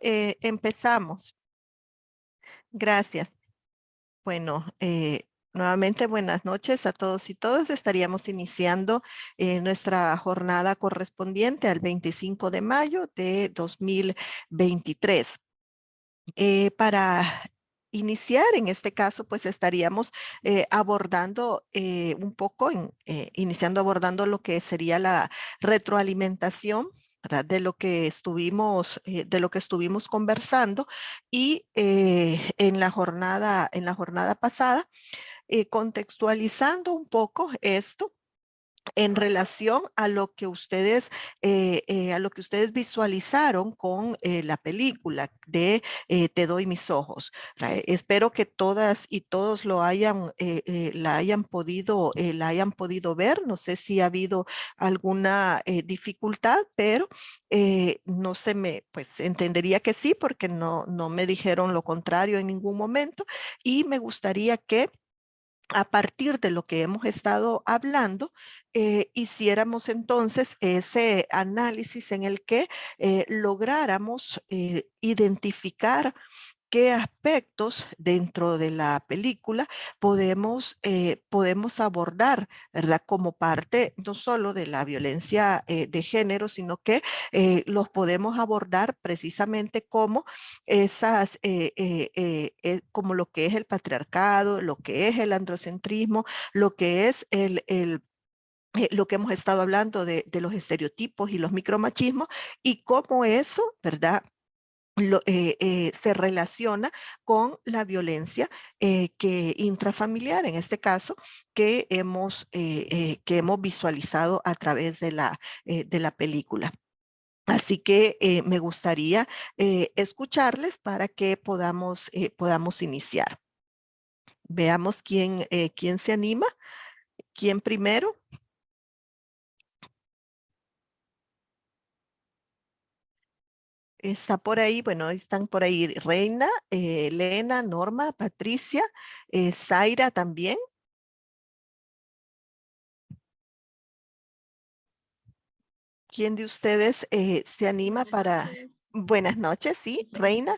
Empezamos. Gracias. Bueno, nuevamente buenas noches a todos y todas. Estaríamos iniciando nuestra jornada correspondiente al 25 de mayo de 2023. Para iniciar, en este caso, pues estaríamos abordando un poco, iniciando abordando lo que sería la retroalimentación, ¿verdad? De lo que estuvimos conversando y en la jornada pasada, contextualizando un poco esto en relación a lo que ustedes visualizaron con la película de Te doy mis ojos. Espero que todas y todos la hayan podido ver. No sé si ha habido alguna dificultad, pero no se me, pues entendería que sí, porque no me dijeron lo contrario en ningún momento. Y me gustaría que a partir de lo que hemos estado hablando, hiciéramos entonces ese análisis en el que lográramos identificar qué aspectos dentro de la película podemos abordar, ¿verdad? Como parte no solo de la violencia de género, sino que los podemos abordar precisamente como como lo que es el patriarcado, lo que es el androcentrismo, lo que es lo que hemos estado hablando de los estereotipos y los micromachismos y cómo eso, ¿verdad? Se relaciona con la violencia que intrafamiliar, en este caso, que hemos visualizado a través de la película. Así que me gustaría escucharles para que podamos iniciar. Veamos quién se anima, quién primero. Está por ahí, bueno, están por ahí Reina, Elena, Norma, Patricia, Zaira también. ¿Quién de ustedes se anima Buenas para... noches. Buenas noches, sí, Sí, Reina.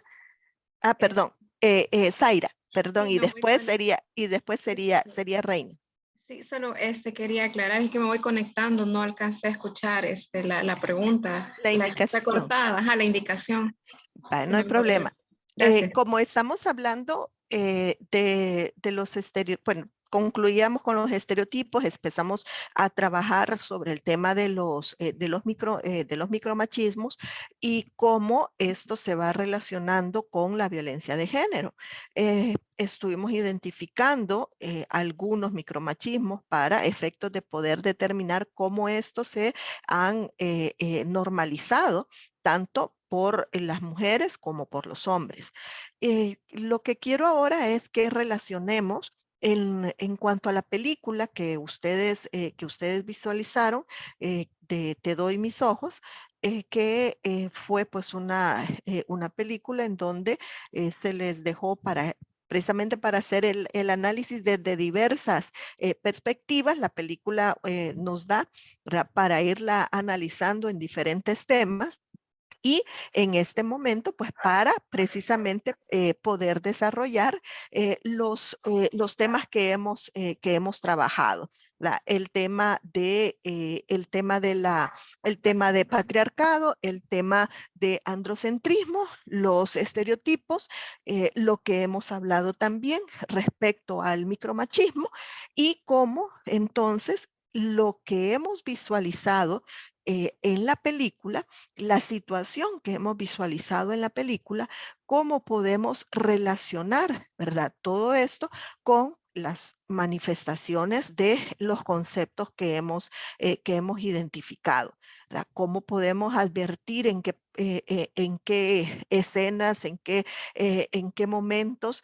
Ah, es- perdón, Zaira, perdón, sí, me voy con... y después Sí, sería Reina. sí, solo quería aclarar, es que me voy conectando, no alcancé a escuchar la pregunta, La la que está indicación, cortada, ajá, la indicación. no hay problema. Gracias. Como estamos hablando de los estereotipos, bueno, concluíamos con los estereotipos, empezamos a trabajar sobre el tema de los micromachismos y cómo esto se va relacionando con la violencia de género. Estuvimos identificando algunos micromachismos para efectos de poder determinar cómo estos se han normalizado tanto por las mujeres como por los hombres. Lo que quiero ahora es que relacionemos en cuanto a la película que ustedes visualizaron, de Te doy mis ojos, que fue pues una película en donde se les dejó precisamente para hacer el análisis desde diversas perspectivas. La película nos da, ¿verdad?, para irla analizando en diferentes temas. Y en este momento, pues para precisamente poder desarrollar los temas que hemos trabajado. El tema de patriarcado, el tema de androcentrismo, los estereotipos, lo que hemos hablado también respecto al micromachismo y cómo entonces lo que hemos visualizado en la película, la situación que hemos visualizado en la película, cómo podemos relacionar, ¿verdad?, todo esto con las manifestaciones de los conceptos que hemos identificado, ¿verdad? Cómo podemos advertir en qué escenas, en qué momentos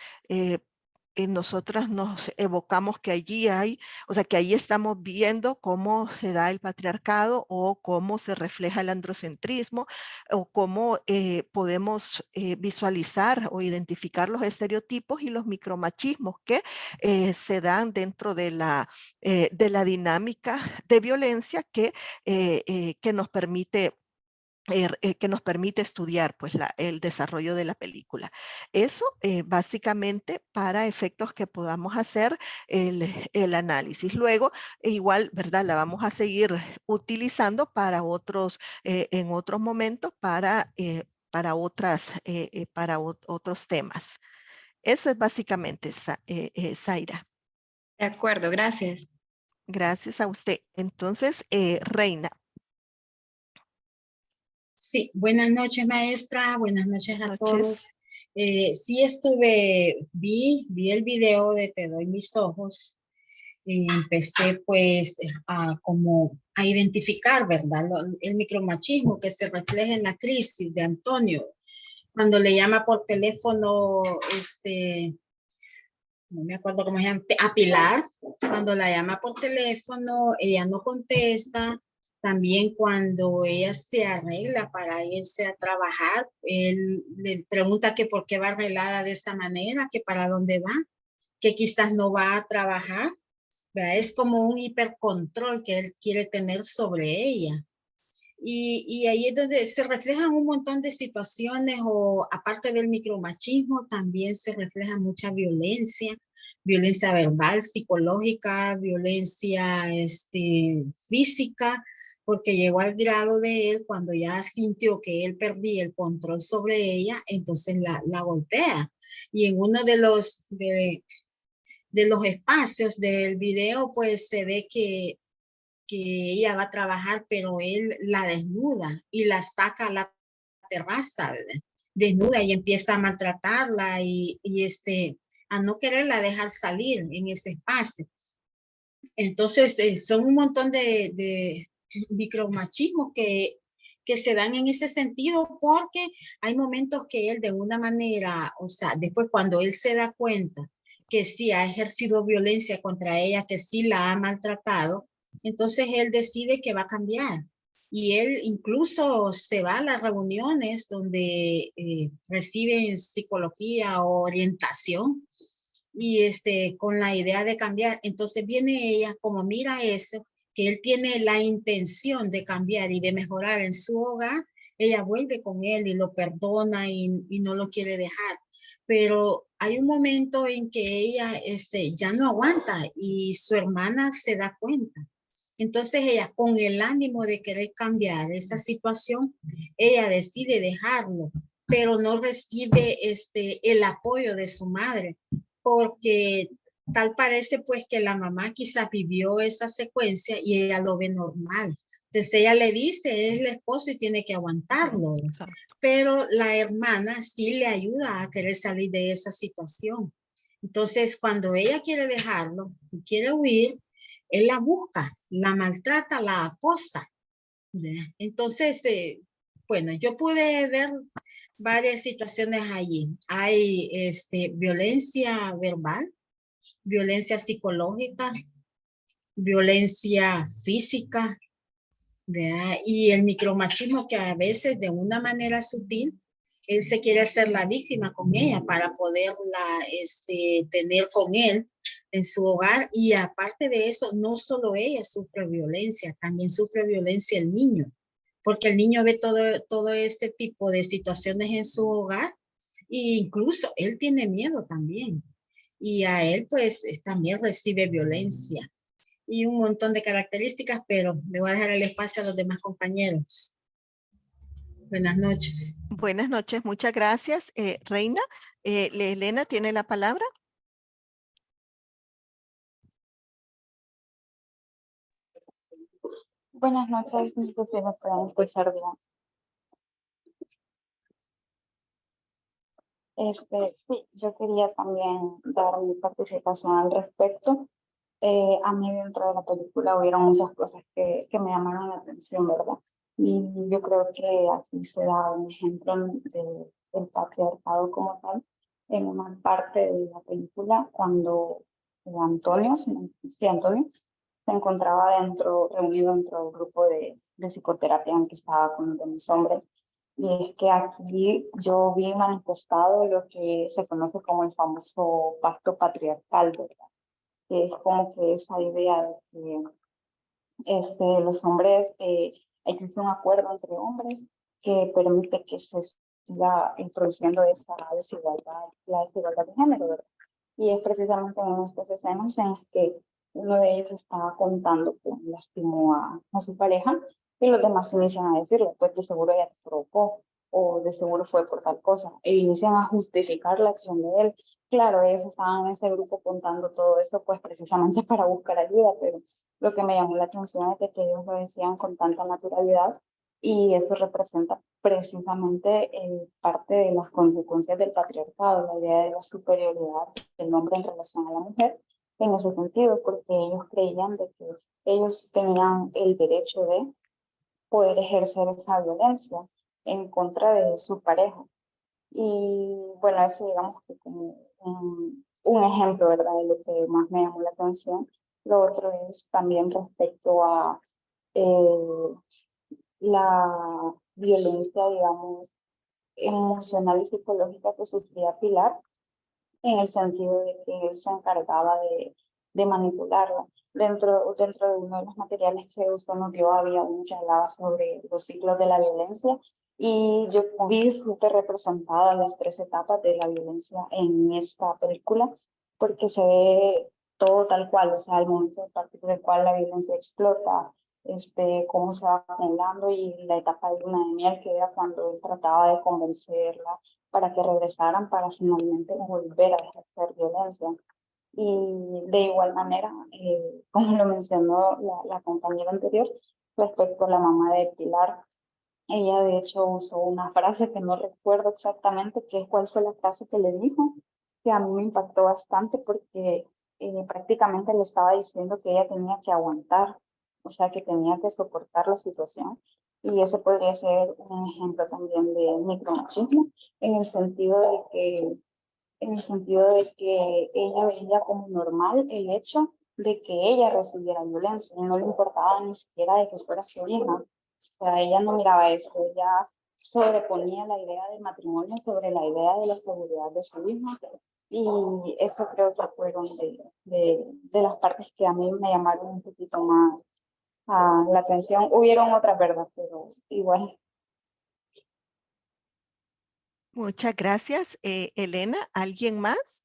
nosotras nos evocamos que allí hay, o sea, que ahí estamos viendo cómo se da el patriarcado o cómo se refleja el androcentrismo o cómo podemos visualizar o identificar los estereotipos y los micromachismos que se dan dentro de la dinámica de violencia que nos permite que nos permite estudiar pues, el desarrollo de la película. Eso básicamente para efectos que podamos hacer el análisis. Luego, igual, ¿verdad? La vamos a seguir utilizando para otros, en otros momentos para otros temas. Eso es básicamente, Zaira. De acuerdo, gracias. Gracias a usted. Entonces, Reina, Sí, buenas noches, maestra. Buenas noches a noches. todos. Sí vi el video de Te doy mis ojos y empecé pues a identificar, ¿verdad? El micromachismo que se refleja en la crisis de Antonio. Cuando le llama por teléfono, no me acuerdo cómo se llama, a Pilar, cuando la llama por teléfono, ella no contesta. También cuando ella se arregla para irse a trabajar, él le pregunta que por qué va arreglada de esa manera, que para dónde va, que quizás no va a trabajar, ¿verdad? Es como un hipercontrol que él quiere tener sobre ella. Y ahí es donde se reflejan un montón de situaciones o aparte del micromachismo, también se refleja mucha violencia, violencia verbal, psicológica, violencia física, porque llegó al grado de él cuando ya sintió que él perdía el control sobre ella, entonces la golpea. Y en uno de los espacios del video, pues se ve que ella va a trabajar, pero él la desnuda y la saca a la terraza, ¿verdad? Desnuda y empieza a maltratarla a no quererla dejar salir en ese espacio. Entonces, son un montón de micromachismos que se dan en ese sentido porque hay momentos que él de una manera, o sea, después cuando él se da cuenta que sí ha ejercido violencia contra ella, que sí la ha maltratado, entonces él decide que va a cambiar. Y él incluso se va a las reuniones donde reciben psicología o orientación y con la idea de cambiar. Entonces viene ella, como mira eso, que él tiene la intención de cambiar y de mejorar en su hogar, ella vuelve con él y lo perdona y no lo quiere dejar. Pero hay un momento en que ella ya no aguanta y su hermana se da cuenta. Entonces ella, con el ánimo de querer cambiar esa situación, ella decide dejarlo, pero no recibe el apoyo de su madre, porque tal parece pues que la mamá quizá vivió esa secuencia y ella lo ve normal. Entonces ella le dice, es el esposo y tiene que aguantarlo. Pero la hermana sí le ayuda a querer salir de esa situación. Entonces cuando ella quiere dejarlo, quiere huir, él la busca, la maltrata, la acosa. Entonces, bueno, yo pude ver varias situaciones allí. Hay violencia verbal, violencia psicológica, violencia física, ¿verdad? Y el micromachismo que a veces de una manera sutil, él se quiere hacer la víctima con ella para poderla tener con él en su hogar. Y aparte de eso, no solo ella sufre violencia, también sufre violencia el niño, porque el niño ve todo este tipo de situaciones en su hogar e incluso él tiene miedo también. Y a él pues también recibe violencia y un montón de características, pero le voy a dejar el espacio a los demás compañeros. Buenas noches. Buenas noches, muchas gracias, Reina. Elena tiene la palabra. Buenas noches, no sé si me pueden escuchar bien. Sí, yo quería también dar mi participación al respecto. A mí dentro de la película hubieron muchas cosas que me llamaron la atención, ¿verdad? Y yo creo que aquí se da un ejemplo del patriarcado como tal en una parte de la película cuando Antonio, sí, Antonio, se encontraba reunido dentro del grupo de psicoterapia en que estaba con los demás hombres. Y es que aquí yo vi manifestado lo que se conoce como el famoso pacto patriarcal, ¿verdad? Que es como que esa idea de que los hombres, existe un acuerdo entre hombres que permite que se siga introduciendo esa desigualdad, la desigualdad de género, ¿verdad? Y es precisamente en estas escenas en las que uno de ellos estaba contando que lastimó a su pareja y los demás inician a decirle, pues de seguro ella te provocó o de seguro fue por tal cosa, e inician a justificar la acción de él. Claro, ellos estaban en ese grupo contando todo esto pues precisamente para buscar ayuda, pero lo que me llamó la atención es de que ellos lo decían con tanta naturalidad y eso representa precisamente parte de las consecuencias del patriarcado, la idea de la superioridad del hombre en relación a la mujer, en ese sentido, porque ellos creían de que ellos tenían el derecho de poder ejercer esa violencia en contra de su pareja. Y bueno, eso digamos que como un ejemplo, ¿verdad?, de lo que más me llamó la atención. Lo otro es también respecto a eh, la violencia, digamos, emocional y psicológica que sufría Pilar, en el sentido de que él se encargaba de manipularla. Dentro de uno de los materiales que usted nos dio había uno que hablaba sobre los ciclos de la violencia y yo vi súper representadas las tres etapas de la violencia en esta película porque se ve todo tal cual, o sea, el momento a partir del cual la violencia explota, cómo se va acumulando y la etapa de luna de miel que era cuando él trataba de convencerla para que regresaran para finalmente volver a ejercer violencia. Y de igual manera, como lo mencionó la compañera anterior, respecto a la mamá de Pilar, ella de hecho usó una frase que no recuerdo exactamente cuál fue la frase que le dijo, que a mí me impactó bastante porque prácticamente le estaba diciendo que ella tenía que aguantar, o sea, que tenía que soportar la situación. Y ese podría ser un ejemplo también de micromachismo, en el sentido de que, ella veía como normal el hecho de que ella recibiera violencia y no le importaba ni siquiera de que fuera su hija. O sea, ella no miraba eso, ella sobreponía la idea del matrimonio sobre la idea de la seguridad de su hija. Y eso creo que fueron de las partes que a mí me llamaron un poquito más la atención. Hubieron otras, ¿verdad? Pero igual. Muchas gracias, Elena. ¿Alguien más?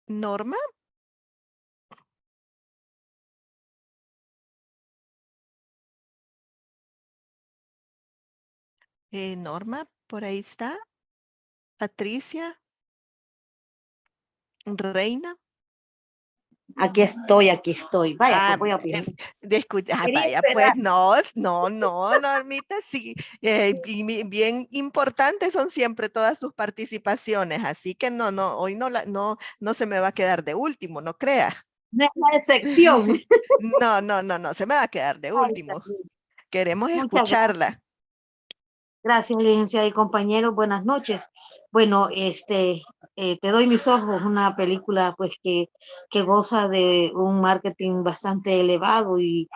Norma. Norma, por ahí está. Patricia. Reina. Aquí estoy. Vaya, pues Ah, voy a opinar. Quería vaya, pues esperar. no, Normita, sí. Bien importantes son siempre todas sus participaciones, así que hoy no se me va a quedar de último, no crea. No es la excepción. No, se me va a quedar de Ay, está último. bien. Queremos Muchas gracias. escucharla. Gracias, licenciada y compañeros. Buenas noches. Bueno, te doy mis ojos, una película pues que goza de un marketing bastante elevado y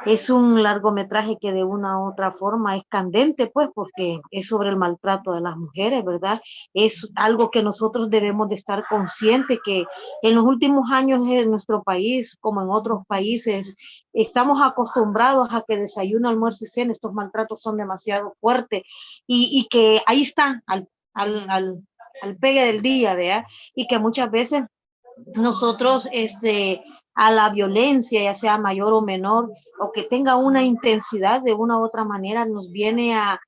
es un largometraje que de una u otra forma es candente, pues, porque es sobre el maltrato de las mujeres, ¿verdad? Es algo que nosotros debemos de estar conscientes que en los últimos años en nuestro país, como en otros países, estamos acostumbrados a que desayuno, almuerzo y cena, estos maltratos son demasiado fuertes y que ahí están al pegue del día, ¿verdad? Y que muchas veces nosotros a la violencia, ya sea mayor o menor, o que tenga una intensidad de una u otra manera, nos viene a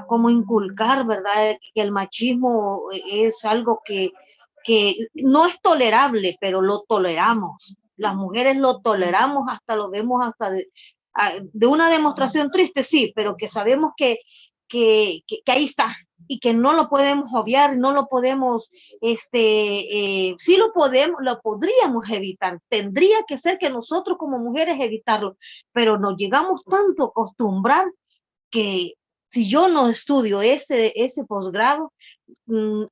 como inculcar, ¿verdad? Que el machismo es algo que no es tolerable, pero lo toleramos. Las mujeres lo toleramos, hasta lo vemos hasta de una demostración triste, sí, pero que sabemos que ahí está y que no lo podemos obviar, no lo podemos, sí lo podemos, lo podríamos evitar. Tendría que ser que nosotros como mujeres evitarlo, pero nos llegamos tanto a acostumbrar que si yo no estudio ese posgrado, no,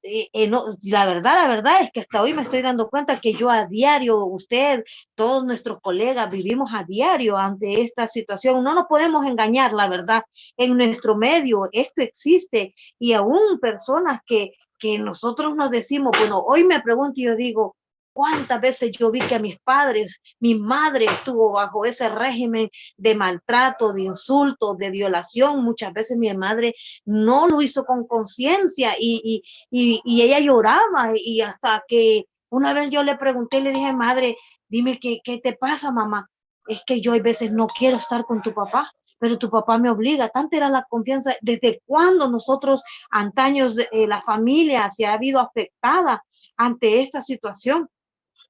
la verdad es que hasta hoy me estoy dando cuenta que yo a diario, usted, todos nuestros colegas vivimos a diario ante esta situación. No nos podemos engañar, la verdad. En nuestro medio esto existe y aún personas que nosotros nos decimos, bueno, hoy me pregunto y yo digo, ¿Cuántas veces yo vi que a mis padres, mi madre estuvo bajo ese régimen de maltrato, de insultos, de violación? Muchas veces mi madre no lo hizo con conciencia y ella lloraba, y hasta que una vez yo le pregunté, le dije, madre, dime qué te pasa, mamá. Es que yo a veces no quiero estar con tu papá, pero tu papá me obliga. Tanta era la confianza. ¿Desde cuándo nosotros, antaños, la familia se ha habido afectada ante esta situación?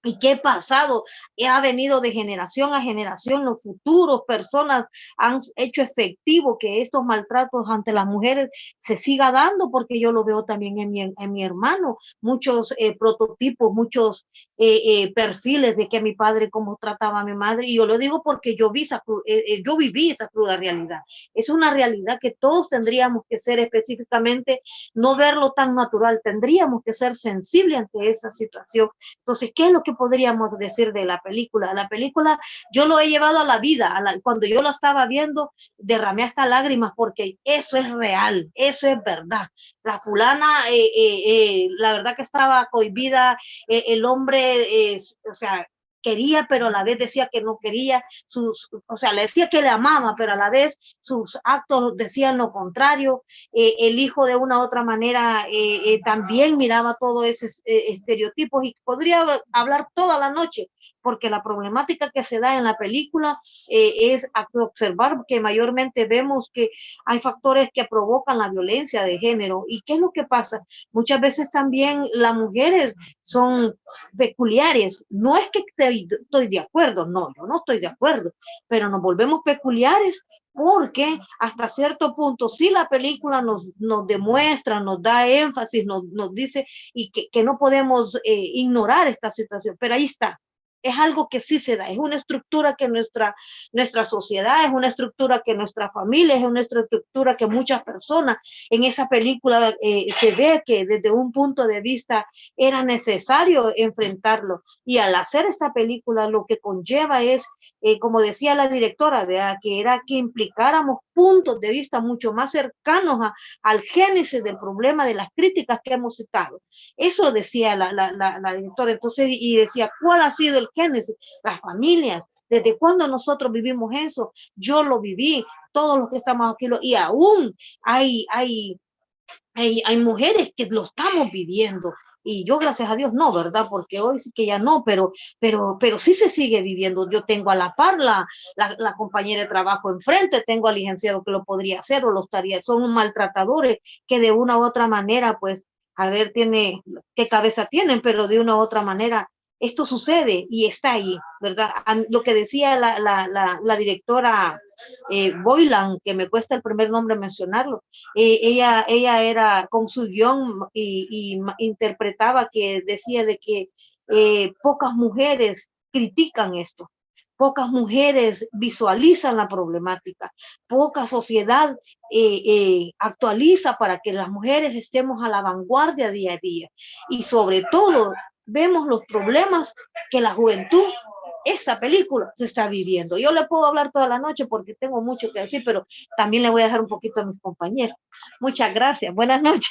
¿Y qué ha pasado? Ha venido de generación a generación. Los futuros personas han hecho efectivo que estos maltratos ante las mujeres se siga dando, porque yo lo veo también en mi hermano. Muchos prototipos, muchos perfiles de que mi padre cómo trataba a mi madre. Y yo lo digo porque yo viví esa cruda realidad. Es una realidad que todos tendríamos que ser específicamente, no verlo tan natural. Tendríamos que ser sensibles ante esa situación. Entonces, ¿qué es lo que podríamos decir de la película? La película yo lo he llevado a la vida. Cuando yo la estaba viendo, derramé hasta lágrimas, porque eso es real, eso es verdad. La fulana, la verdad que estaba cohibida, el hombre, o sea, quería, pero a la vez decía que no quería, o sea, le decía que le amaba, pero a la vez sus actos decían lo contrario. El hijo de una u otra manera también miraba todos esos estereotipos, y podría hablar toda la noche, porque la problemática que se da en la película es observar que mayormente vemos que hay factores que provocan la violencia de género. ¿Y qué es lo que pasa? Muchas veces también las mujeres son peculiares. No es que estoy de acuerdo, no, yo no estoy de acuerdo, pero nos volvemos peculiares porque hasta cierto punto sí la película nos demuestra, nos da énfasis, nos dice, y que no podemos ignorar esta situación, pero ahí está. Es algo que sí se da, es una estructura que nuestra sociedad, es una estructura que nuestra familia, es una estructura que muchas personas en esa película se ve que desde un punto de vista era necesario enfrentarlo. Y al hacer esta película lo que conlleva es, como decía la directora, ¿verdad?, que era que implicáramos puntos de vista mucho más cercanos al génesis del problema, de las críticas que hemos citado. Eso decía la directora. Entonces, y decía, ¿cuál ha sido el génesis? Las familias. ¿Desde cuándo nosotros vivimos eso? Yo lo viví, todos los que estamos aquí, y aún hay mujeres que lo estamos viviendo. Y yo, gracias a Dios, no, ¿verdad? Porque hoy sí que ya no, pero sí se sigue viviendo. Yo tengo a la par la compañera de trabajo enfrente, tengo al licenciado que lo podría hacer o lo estaría. Son maltratadores que de una u otra manera, pues, a ver, qué cabeza tienen, pero de una u otra manera esto sucede y está ahí, ¿verdad? Lo que decía la directora Boylan, que me cuesta el primer nombre mencionarlo, ella era con su guión y interpretaba, que decía de que pocas mujeres critican esto, pocas mujeres visualizan la problemática, poca sociedad actualiza para que las mujeres estemos a la vanguardia día a día, y sobre todo vemos los problemas que la juventud, esa película, se está viviendo. Yo le puedo hablar toda la noche porque tengo mucho que decir, pero también le voy a dejar un poquito a mis compañeros. Muchas gracias. Buenas noches.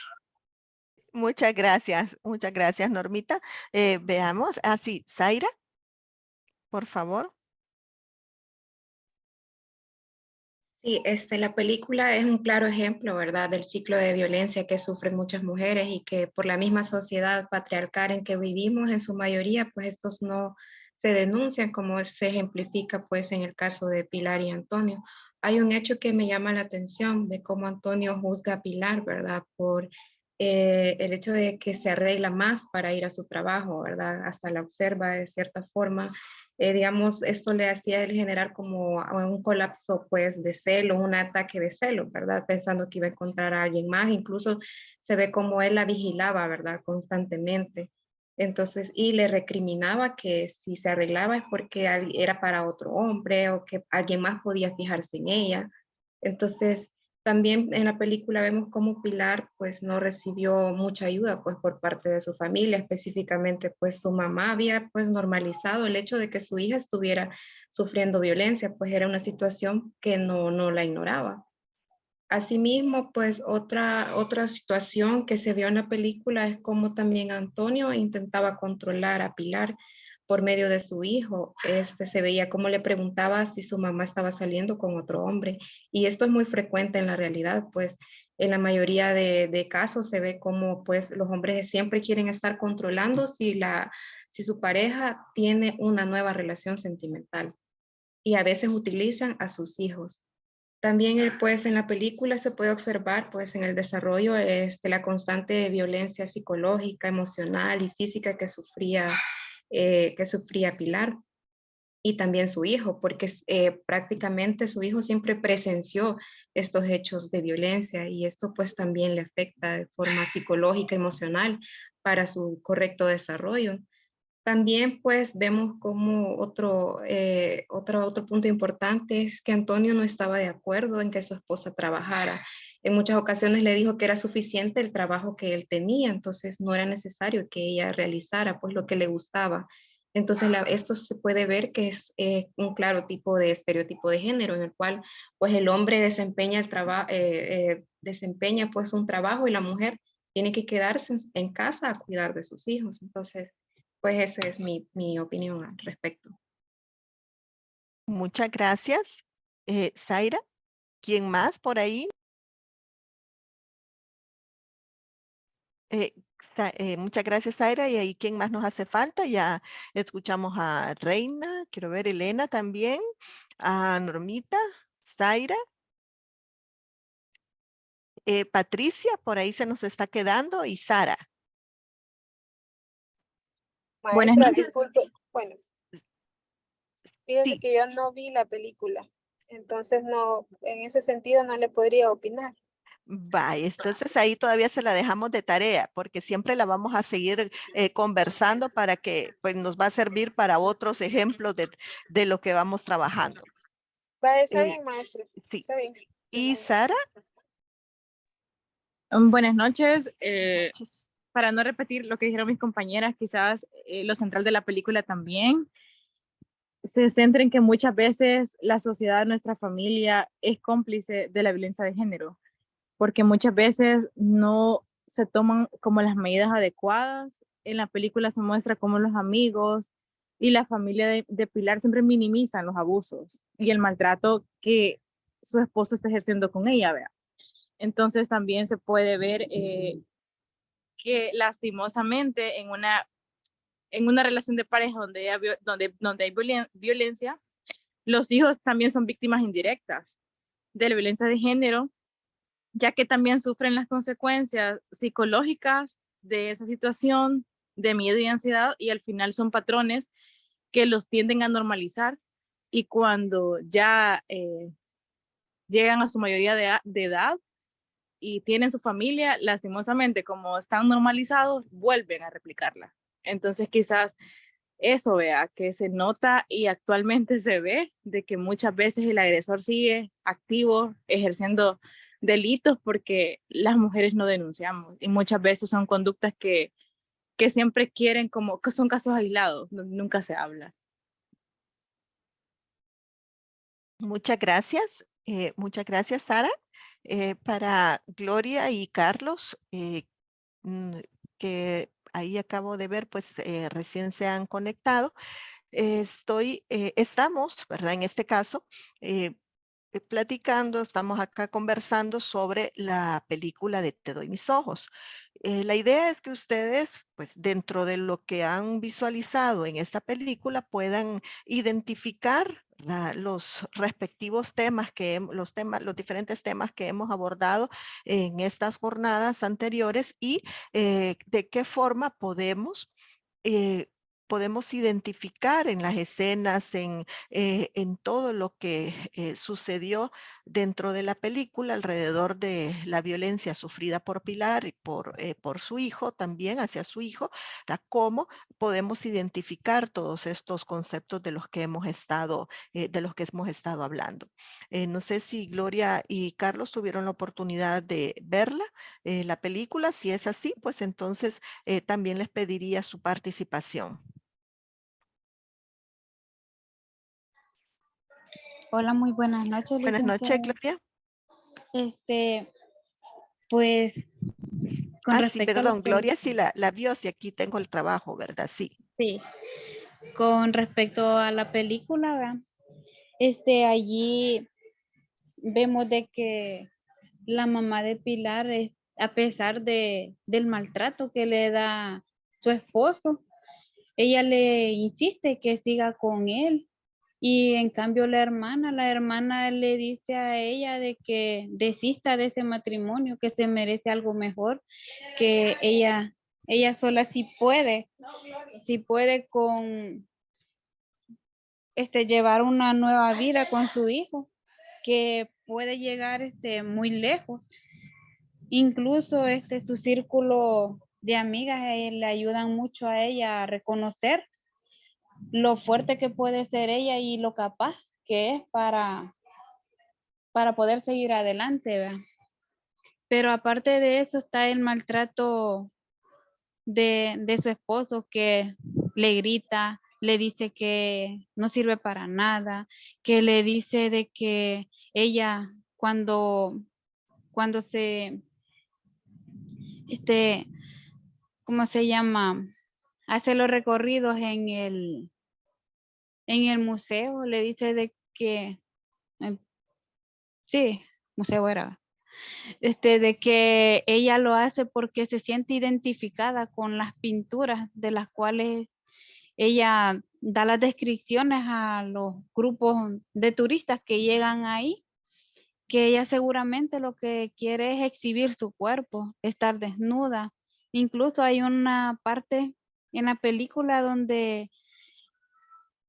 Muchas gracias, Normita. Veamos, así, Zaira, por favor. Sí, la película es un claro ejemplo, ¿verdad?, del ciclo de violencia que sufren muchas mujeres y que por la misma sociedad patriarcal en que vivimos, en su mayoría, pues estos no se denuncian, como se ejemplifica pues en el caso de Pilar y Antonio. Hay un hecho que me llama la atención de cómo Antonio juzga a Pilar, ¿verdad?, por el hecho de que se arregla más para ir a su trabajo, ¿verdad?, hasta la observa de cierta forma. Digamos, esto le hacía él generar como un colapso, pues, de celo, un ataque de celo, ¿verdad? Pensando que iba a encontrar a alguien más. Incluso se ve como él la vigilaba, ¿verdad?, constantemente. Entonces, y le recriminaba que si se arreglaba es porque era para otro hombre o que alguien más podía fijarse en ella. Entonces, también en la película vemos cómo Pilar pues no recibió mucha ayuda pues por parte de su familia, específicamente pues su mamá había pues normalizado el hecho de que su hija estuviera sufriendo violencia, pues era una situación que no la ignoraba. Asimismo, pues otra situación que se vio en la película es como también Antonio intentaba controlar a Pilar por medio de su hijo. Se veía como le preguntaba si su mamá estaba saliendo con otro hombre. Y esto es muy frecuente en la realidad, pues en la mayoría de casos se ve como pues los hombres siempre quieren estar controlando si su pareja tiene una nueva relación sentimental. Y a veces utilizan a sus hijos. También pues en la película se puede observar pues en el desarrollo la constante violencia psicológica, emocional y física que sufría Pilar y también su hijo, porque prácticamente su hijo siempre presenció estos hechos de violencia y esto pues también le afecta de forma psicológica, emocional para su correcto desarrollo. También pues vemos como otro punto importante es que Antonio no estaba de acuerdo en que su esposa trabajara. En muchas ocasiones le dijo que era suficiente el trabajo que él tenía, entonces no era necesario que ella realizara pues lo que le gustaba. Entonces esto se puede ver que es un claro tipo de estereotipo de género en el cual pues el hombre desempeña pues un trabajo y la mujer tiene que quedarse en casa a cuidar de sus hijos. Entonces, pues esa es mi opinión al respecto. Muchas gracias. Zaira, ¿quién más por ahí? Eh, muchas gracias, Zaira. Y ahí, ¿quién más nos hace falta? Ya escuchamos a Reina, quiero ver Elena también, a Normita, Zaira, Patricia, por ahí se nos está quedando, y Sara. Buenas Maestra, noches. disculpe, bueno, fíjese Sí, que yo no vi la película, entonces no, en ese sentido no le podría opinar. vaya, entonces ahí todavía se la dejamos de tarea, porque siempre la vamos a seguir conversando para que pues, nos va a servir para otros ejemplos de lo que vamos trabajando. Va, está Eh, bien, maestra, sí. está bien. Yo Y no- Sara, Buenas noches. noches. Para no repetir lo que dijeron mis compañeras, quizás lo central de la película también se centra en que muchas veces la sociedad, nuestra familia, es cómplice de la violencia de género, porque muchas veces no se toman como las medidas adecuadas. En la película se muestra cómo los amigos y la familia de Pilar siempre minimizan los abusos y el maltrato que su esposo está ejerciendo con ella, ¿vea? Entonces también se puede ver que lastimosamente en una relación de pareja donde hay violencia, los hijos también son víctimas indirectas de la violencia de género, ya que también sufren las consecuencias psicológicas de esa situación de miedo y ansiedad y al final son patrones que los tienden a normalizar y cuando ya llegan a su mayoría de edad y tienen su familia, lastimosamente, como están normalizados, vuelven a replicarla. Entonces, quizás eso vea que se nota y actualmente se ve de que muchas veces el agresor sigue activo, ejerciendo delitos porque las mujeres no denunciamos y muchas veces son conductas que siempre quieren como que son casos aislados, nunca se habla. Muchas gracias, Sara. Para Gloria y Carlos, que ahí acabo de ver, pues recién se han conectado. Estamos, ¿verdad? En este caso, platicando, estamos acá conversando sobre la película de Te doy mis ojos. La idea es que ustedes, pues dentro de lo que han visualizado en esta película, puedan identificar los respectivos temas los diferentes temas que hemos abordado en estas jornadas anteriores y de qué forma eh, podemos identificar en las escenas, en todo lo que sucedió dentro de la película alrededor de la violencia sufrida por Pilar y por su hijo, también hacia su hijo, cómo podemos identificar todos estos conceptos de los que hemos estado hablando. No sé si Gloria y Carlos tuvieron la oportunidad de verla, la película. Si es así, pues entonces también les pediría su participación. Hola, muy buenas noches, Buenas noches, licenciada. Gloria. Pues con Ah, sí, respecto a la perdón, Gloria sí la vio, si aquí tengo el trabajo, ¿verdad? Sí. sí, con respecto a la película, ¿verdad? Allí vemos de que la mamá de Pilar, a pesar del maltrato que le da su esposo, ella le insiste que siga con él. Y en cambio la hermana le dice a ella de que desista de ese matrimonio, que se merece algo mejor, que ella sola sí puede con llevar una nueva vida con su hijo, que puede llegar muy lejos. Incluso su círculo de amigas le ayudan mucho a ella a reconocer lo fuerte que puede ser ella y lo capaz que es para poder seguir adelante, ¿verdad? Pero aparte de eso está el maltrato de su esposo, que le grita, le dice que no sirve para nada, que le dice de que ella cuando se, ¿cómo se llama? Hace los recorridos en el museo, le dice de que, eh, sí, museo era, de que ella lo hace porque se siente identificada con las pinturas de las cuales ella da las descripciones a los grupos de turistas que llegan ahí, que ella seguramente lo que quiere es exhibir su cuerpo, estar desnuda. Incluso hay una parte en la película donde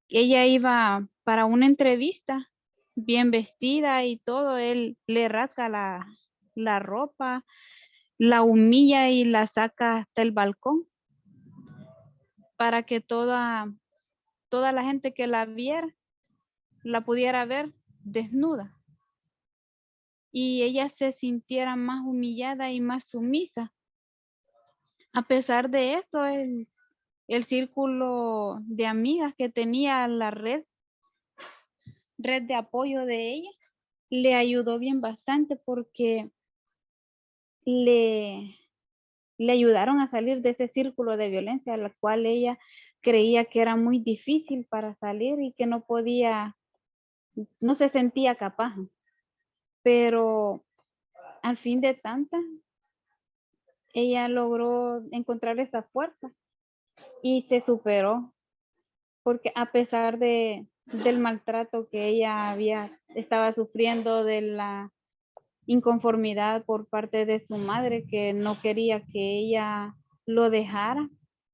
ella iba para una entrevista bien vestida y todo, él le rasga la ropa, la humilla y la saca hasta el balcón para que toda la gente que la viera la pudiera ver desnuda y ella se sintiera más humillada y más sumisa. A pesar de eso, el círculo de amigas que tenía, la red de apoyo de ella, le ayudó bien bastante porque le, le ayudaron a salir de ese círculo de violencia, a la cual ella creía que era muy difícil para salir y que no podía, no se sentía capaz. Pero al fin de tantas, ella logró encontrar esa fuerza y se superó, porque a pesar del maltrato que ella estaba sufriendo, de la inconformidad por parte de su madre, que no quería que ella lo dejara,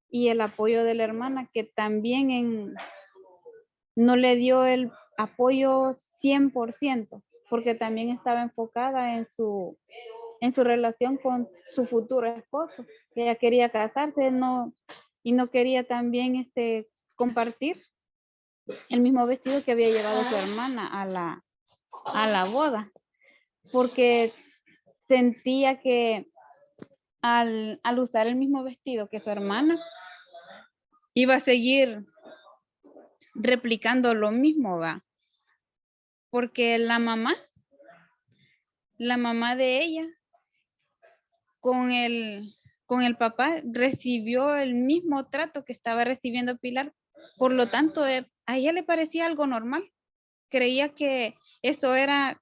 y el apoyo de la hermana, que también no le dio el apoyo 100%, porque también estaba enfocada en su relación con su futuro esposo. Ella quería casarse, y no quería también compartir el mismo vestido que había llevado su hermana a la boda, porque sentía que al usar el mismo vestido que su hermana, iba a seguir replicando lo mismo, ¿va? Porque la mamá de ella con el papá recibió el mismo trato que estaba recibiendo Pilar. Por lo tanto, a ella le parecía algo normal. Creía que eso era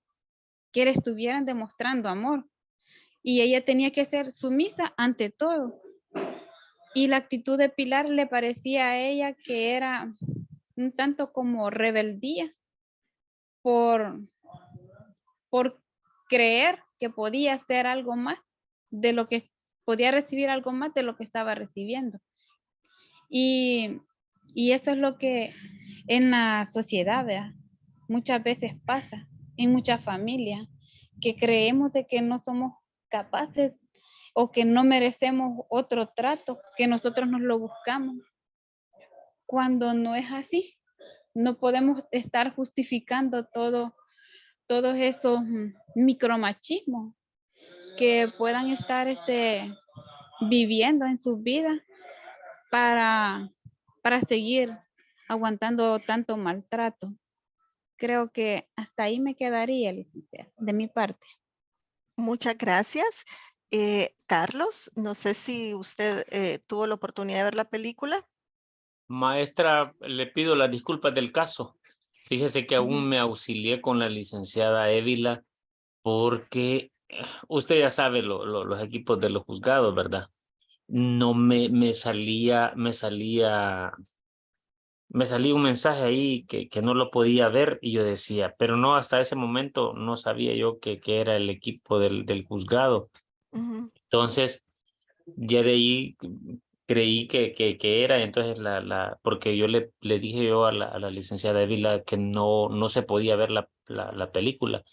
que le estuvieran demostrando amor. Y ella tenía que ser sumisa ante todo. Y la actitud de Pilar le parecía a ella que era un tanto como rebeldía por creer que podía hacer algo más de lo que podía recibir, algo más de lo que estaba recibiendo. Y eso es lo que en la sociedad, ¿verdad? Muchas veces pasa, en muchas familias, que creemos de que no somos capaces o que no merecemos otro trato, que nosotros nos lo buscamos, cuando no es así. No podemos estar justificando todos esos micromachismos que puedan estar viviendo en sus vidas para seguir aguantando tanto maltrato. Creo que hasta ahí me quedaría, licenciada, de mi parte. Muchas gracias. Carlos, no sé si usted tuvo la oportunidad de ver la película. Maestra, le pido las disculpas del caso. Fíjese que Ujú. aún me auxilié con la licenciada Évila porque usted ya sabe los equipos de los juzgados, ¿verdad? No me salía un mensaje ahí que no lo podía ver y yo decía, pero no, hasta ese momento no sabía yo que era el equipo del juzgado. Ujú. Entonces, ya de ahí creí que era, entonces porque yo le dije yo a la licenciada Ávila que no se podía ver la película.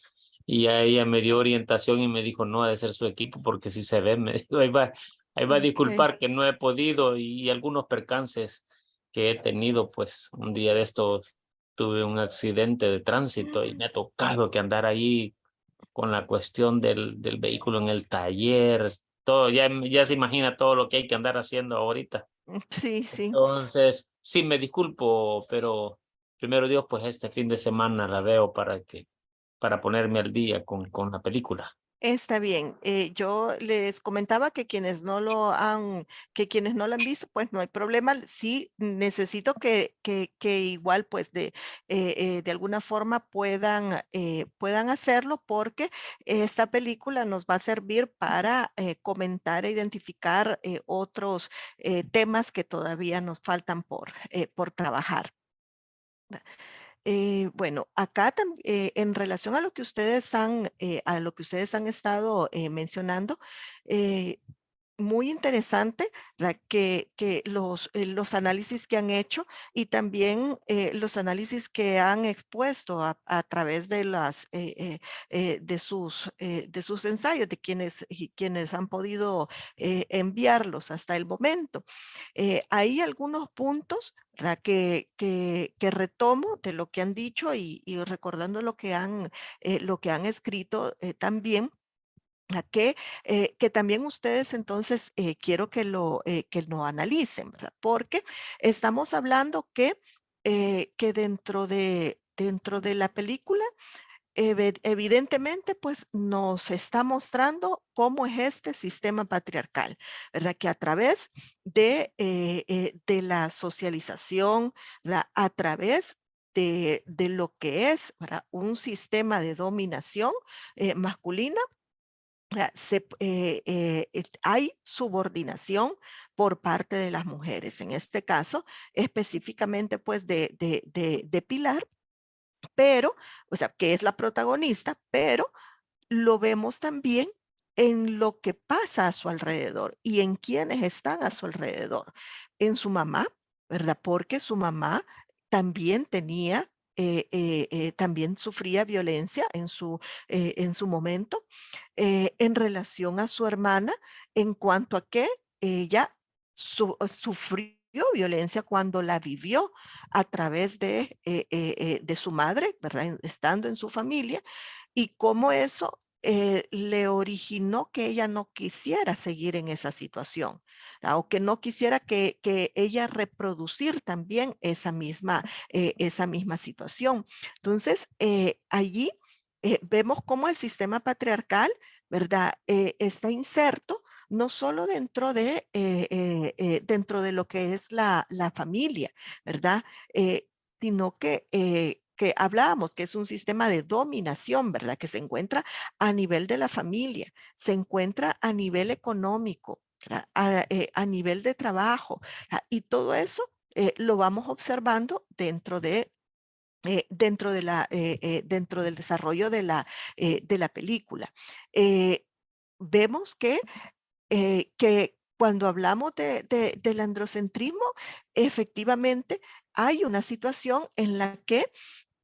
Y a ella me dio orientación y me dijo, no, ha de ser su equipo porque si se ve, me dijo, ahí va a Ok. disculpar que no he podido y algunos percances que he tenido, pues un día de estos tuve un accidente de tránsito y me ha tocado que andar ahí con la cuestión del vehículo en el taller, todo, ya se imagina todo lo que hay que andar haciendo ahorita. Sí, sí. Entonces, sí, me disculpo, pero primero Dios, pues este fin de semana la veo para ponerme al día con la película. Está bien. Yo les comentaba que que quienes no la han visto, pues no hay problema. Sí, necesito que igual, pues de alguna forma puedan hacerlo porque esta película nos va a servir para comentar e identificar otros temas que todavía nos faltan por trabajar. Bueno, acá en relación a lo que ustedes han estado mencionando, eh, muy interesante que los análisis que han hecho y también los análisis que han expuesto a través de sus ensayos, de quienes han podido enviarlos hasta el momento. Hay algunos puntos, ¿verdad? Que retomo de lo que han dicho y recordando lo que han escrito también que también ustedes entonces quiero que lo analicen, ¿verdad? Porque estamos hablando que dentro de la película, evidentemente, pues nos está mostrando cómo es este sistema patriarcal, ¿verdad? Que a través de la socialización, a través de lo que es, ¿verdad? Un sistema de dominación masculina, hay subordinación por parte de las mujeres. En este caso, específicamente pues de Pilar, pero, o sea, que es la protagonista, pero lo vemos también en lo que pasa a su alrededor y en quienes están a su alrededor. En su mamá, ¿verdad? Porque su mamá también también sufría violencia en su momento, en relación a su hermana, en cuanto a que ella sufrió violencia cuando la vivió a través de su madre, ¿verdad? Estando en su familia, y cómo eso le originó que ella no quisiera seguir en esa situación, ¿verdad? O que no quisiera que ella reproducir también esa misma situación. Entonces, allí vemos cómo el sistema patriarcal, ¿verdad? Está inserto no solo dentro de lo que es la familia, ¿verdad? Sino que hablábamos que es un sistema de dominación, ¿verdad? Que se encuentra a nivel de la familia, se encuentra a nivel económico, ¿verdad? A nivel de trabajo, ¿verdad? Y todo eso lo vamos observando dentro del desarrollo de la película. Eh, Vemos que cuando hablamos del androcentrismo, efectivamente hay una situación en la que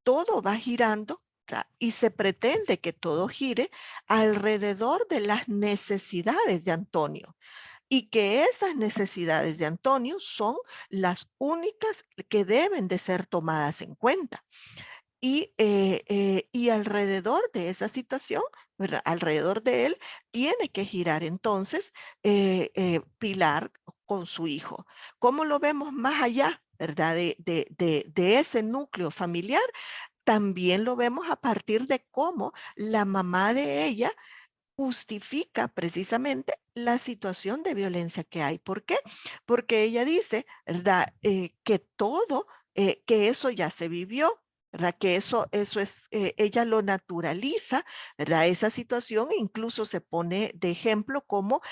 todo va girando, ¿verdad? Y se pretende que todo gire alrededor de las necesidades de Antonio y que esas necesidades de Antonio son las únicas que deben de ser tomadas en cuenta. Y alrededor de esa situación, ¿verdad? Alrededor de él, tiene que girar entonces Pilar con su hijo. ¿Cómo lo vemos más allá, ¿verdad? De ese núcleo familiar? También lo vemos a partir de cómo la mamá de ella justifica precisamente la situación de violencia que hay. ¿Por qué? Porque ella dice, ¿verdad? Que todo, que eso ya se vivió, ¿verdad? Que eso es, ella lo naturaliza, ¿verdad? Esa situación e incluso se pone de ejemplo como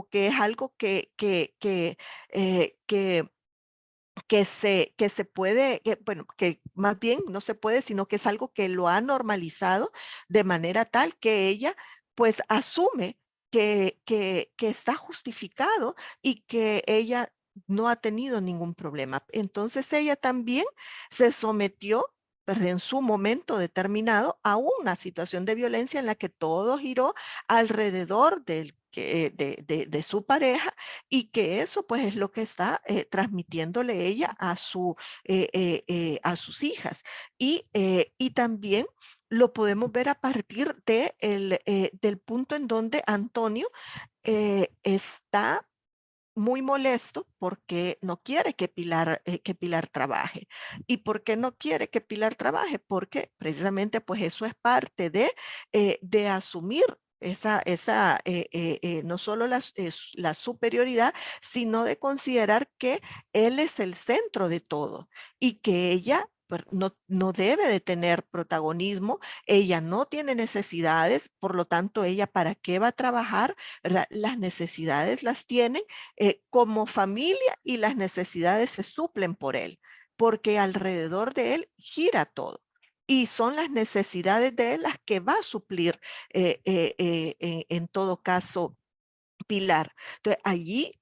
que es algo que se puede, bueno, que más bien no se puede, sino que es algo que lo ha normalizado de manera tal que ella pues asume que está justificado y que ella no ha tenido ningún problema. Entonces ella también se sometió, ¿verdad? En su momento determinado a una situación de violencia en la que todo giró alrededor de su pareja y que eso pues es lo que está transmitiéndole ella a sus hijas. Y también lo podemos ver a partir del punto en donde Antonio está muy molesto porque no quiere que Pilar trabaje. ¿Y por qué no quiere que Pilar trabaje? Porque precisamente pues eso es parte de asumir no solo la superioridad, sino de considerar que él es el centro de todo y que ella pues, no debe de tener protagonismo, ella no tiene necesidades, por lo tanto, ella para qué va a trabajar, ¿verdad? Las necesidades las tienen como familia y las necesidades se suplen por él, porque alrededor de él gira todo. Y son las necesidades de él las que va a suplir en todo caso Pilar. Entonces, allí,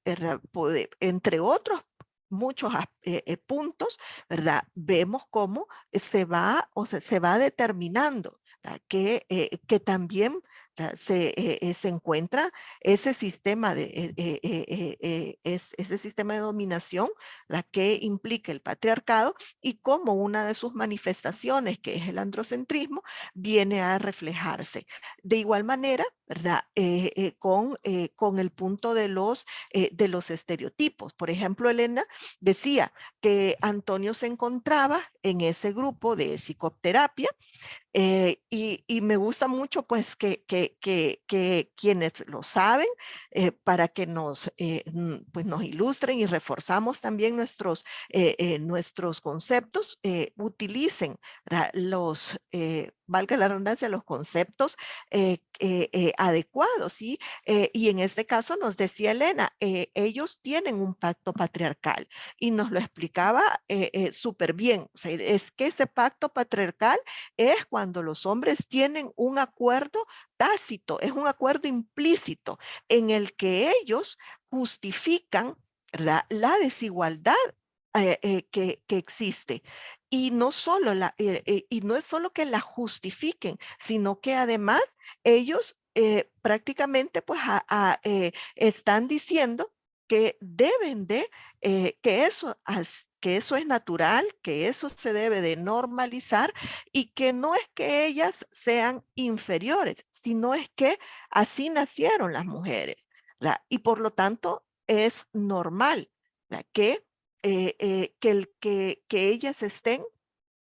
entre otros muchos puntos, ¿verdad? Vemos cómo se va o se va determinando, ¿verdad? Que también ¿verdad? Se encuentra ese sistema ese sistema de dominación, la que implica el patriarcado y cómo una de sus manifestaciones, que es el androcentrismo, viene a reflejarse. De igual manera, ¿verdad? Con el punto de los estereotipos. Por ejemplo, Elena decía que Antonio se encontraba en ese grupo de psicoterapia y me gusta mucho pues que quienes lo saben para que pues nos ilustren y reforzamos también nuestros conceptos, utilicen valga la redundancia, los conceptos adecuados, ¿sí? Y en este caso nos decía Elena, ellos tienen un pacto patriarcal y nos lo explicaba súper bien. O sea, es que ese pacto patriarcal es cuando los hombres tienen un acuerdo tácito, es un acuerdo implícito en el que ellos justifican, ¿verdad? La desigualdad que existe. Y y no es solo que la justifiquen, sino que además ellos prácticamente pues están diciendo que deben que eso es natural, que eso se debe de normalizar y que no es que ellas sean inferiores, sino es que así nacieron las mujeres, ¿verdad? Y por lo tanto es normal, ¿verdad? Que ellas estén,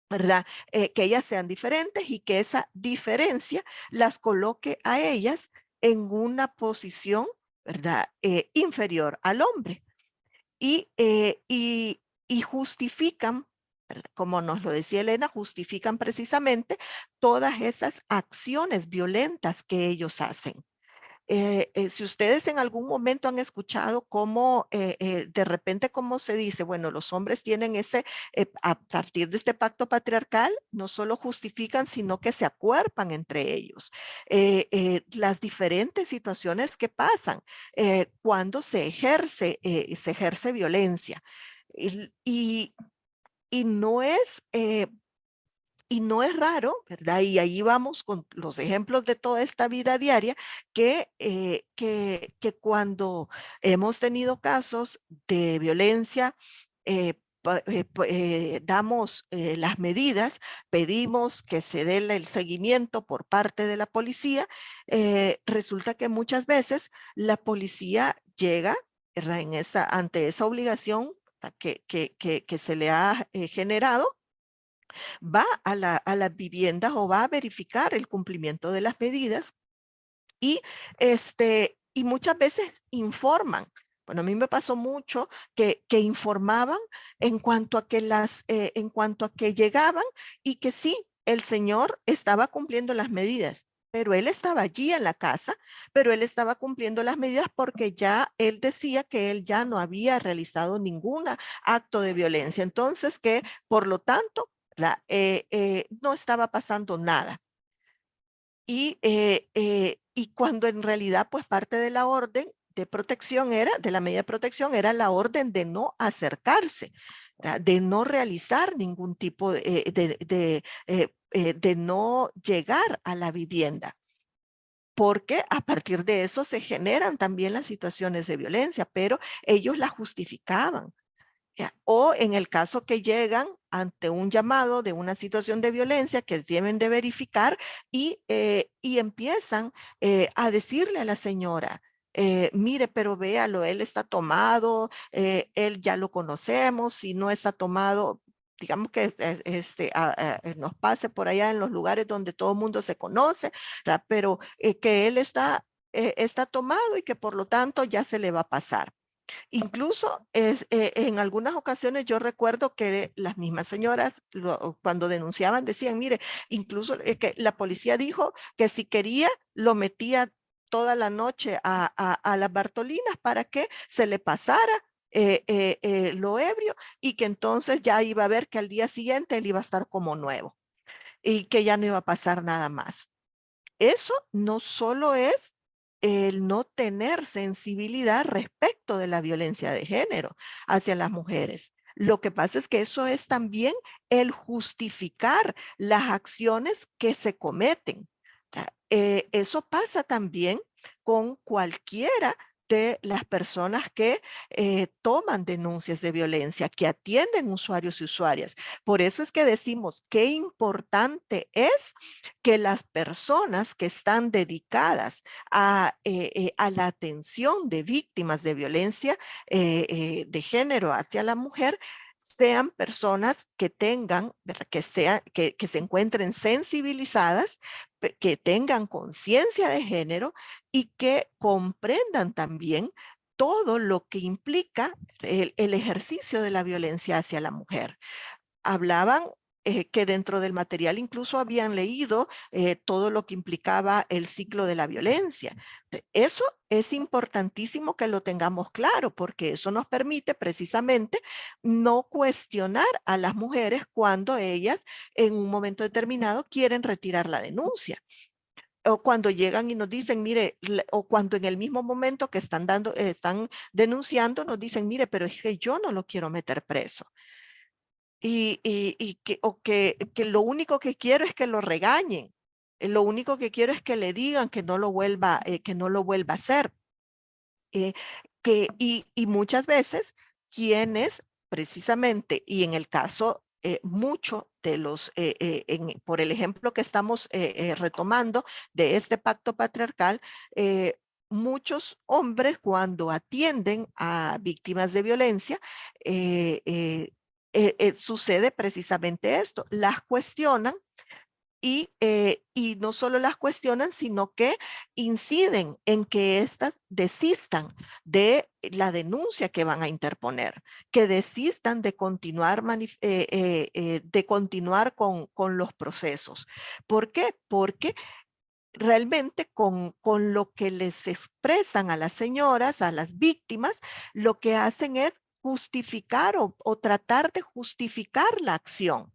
¿verdad? Que ellas sean diferentes y que esa diferencia las coloque a ellas en una posición, ¿verdad? Inferior al hombre y justifican, ¿verdad? Como nos lo decía Elena, justifican precisamente todas esas acciones violentas que ellos hacen. Si ustedes en algún momento han escuchado cómo de repente cómo se dice, bueno, los hombres tienen a partir de este pacto patriarcal, no solo justifican, sino que se acuerpan entre ellos. Las diferentes situaciones que pasan cuando se ejerce violencia. Y, y- y no es y no es raro, ¿verdad? Y ahí vamos con los ejemplos de toda esta vida diaria, que cuando hemos tenido casos de violencia, damos las medidas, pedimos que se dé el seguimiento por parte de la policía, resulta que muchas veces la policía llega, ¿verdad? Ante esa obligación que se le ha generado, va a las viviendas o va a verificar el cumplimiento de las medidas Y muchas veces informan. Bueno, a mí me pasó mucho que informaban en cuanto a que en cuanto a que llegaban y que sí, el señor estaba cumpliendo las medidas, pero él estaba allí en la casa, pero él estaba cumpliendo las medidas porque ya él decía que él ya no había realizado ningún acto de violencia. Entonces, que por lo tanto, no estaba pasando nada. Y cuando en realidad, pues parte de la orden de protección de la medida de protección era la orden de no acercarse, ¿verdad? De no realizar ningún tipo de no llegar a la vivienda. Porque a partir de eso se generan también las situaciones de violencia, pero ellos la justificaban. O en el caso que llegan ante un llamado de una situación de violencia que deben de verificar y empiezan a decirle a la señora, mire, pero véalo, él está tomado, él ya lo conocemos, si no está tomado, digamos que nos pase por allá en los lugares donde todo el mundo se conoce, ¿verdad? Pero que él está tomado y que por lo tanto ya se le va a pasar. Incluso en algunas ocasiones yo recuerdo que las mismas señoras cuando denunciaban decían, mire, incluso que la policía dijo que si quería lo metía toda la noche a las Bartolinas para que se le pasara lo ebrio y que entonces ya iba a ver que al día siguiente él iba a estar como nuevo y que ya no iba a pasar nada más. Eso no solo es el no tener sensibilidad respecto de la violencia de género hacia las mujeres. Lo que pasa es que eso es también el justificar las acciones que se cometen. Eso pasa también con cualquiera de las personas que toman denuncias de violencia, que atienden usuarios y usuarias. Por eso es que decimos qué importante es que las personas que están dedicadas a la atención de víctimas de violencia de género hacia la mujer sean personas que tengan, ¿verdad? Que se encuentren sensibilizadas, que tengan conciencia de género y que comprendan también todo lo que implica el ejercicio de la violencia hacia la mujer. Hablaban que dentro del material incluso habían leído todo lo que implicaba el ciclo de la violencia. Eso es importantísimo que lo tengamos claro, porque eso nos permite precisamente no cuestionar a las mujeres cuando ellas en un momento determinado quieren retirar la denuncia. O cuando llegan y nos dicen, mire, o cuando en el mismo momento que están denunciando, nos dicen, mire, pero es que yo no lo quiero meter preso. Y que lo único que quiero es que lo regañen. Lo único que quiero es que le digan que no lo vuelva a hacer. Y muchas veces quienes precisamente, y en el caso mucho de los, por el ejemplo que estamos retomando de este pacto patriarcal, muchos hombres cuando atienden a víctimas de violencia, sucede precisamente esto, las cuestionan y no solo las cuestionan, sino que inciden en que éstas desistan de la denuncia que van a interponer, que desistan de continuar, con los procesos. ¿Por qué? Porque realmente con lo que les expresan a las señoras, a las víctimas, lo que hacen es justificar o tratar de justificar la acción.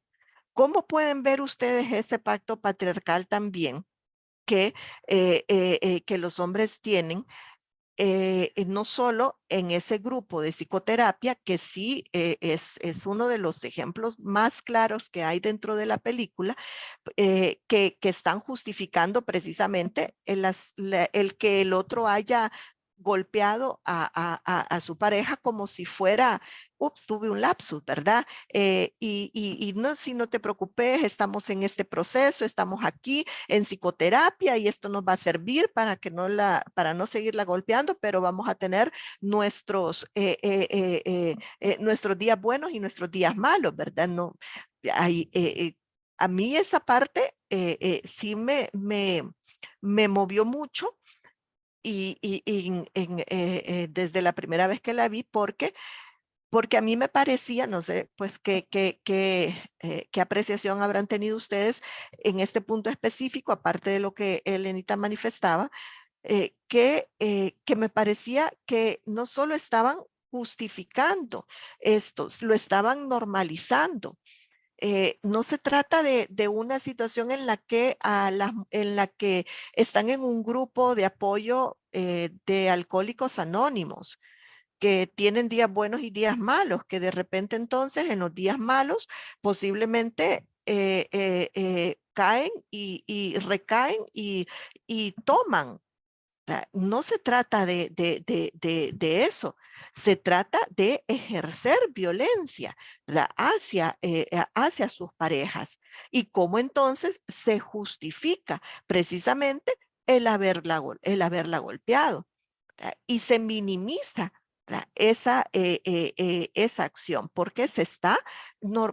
¿Cómo pueden ver ustedes ese pacto patriarcal también que los hombres tienen? No solo en ese grupo de psicoterapia, que sí es uno de los ejemplos más claros que hay dentro de la película, que están justificando precisamente el que el otro haya golpeado a su pareja como si fuera, ups, tuve un lapsus, ¿verdad? Y no, si no te preocupes, estamos en este proceso, estamos aquí en psicoterapia y esto nos va a servir para no seguirla golpeando, pero vamos a tener nuestros días buenos y nuestros días malos, ¿verdad? No, a mí esa parte sí me movió mucho desde la primera vez que la vi, porque a mí me parecía, no sé, pues qué apreciación habrán tenido ustedes en este punto específico, aparte de lo que Elenita manifestaba, que me parecía que no solo estaban justificando esto, lo estaban normalizando. No se trata de una situación en la que, en la que están en un grupo de apoyo de alcohólicos anónimos, que tienen días buenos y días malos, que de repente entonces en los días malos posiblemente caen y recaen y toman. No se trata de eso, se trata de ejercer violencia, ¿verdad? Hacia sus parejas y cómo entonces se justifica precisamente el haberla golpeado, ¿verdad? Y se minimiza, ¿verdad? Esa acción porque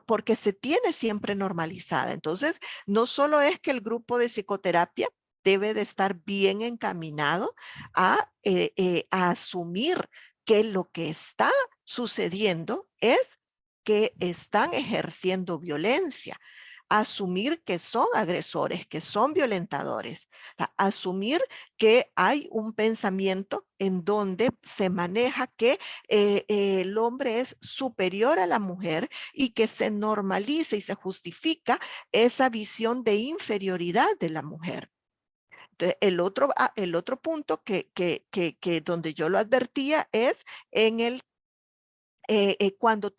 porque se tiene siempre normalizada. Entonces, no solo es que el grupo de psicoterapia debe de estar bien encaminado a asumir que lo que está sucediendo es que están ejerciendo violencia, asumir que son agresores, que son violentadores, asumir que hay un pensamiento en donde se maneja que el hombre es superior a la mujer y que se normaliza y se justifica esa visión de inferioridad de la mujer. Entonces, el otro punto que donde yo lo advertía es en el cuando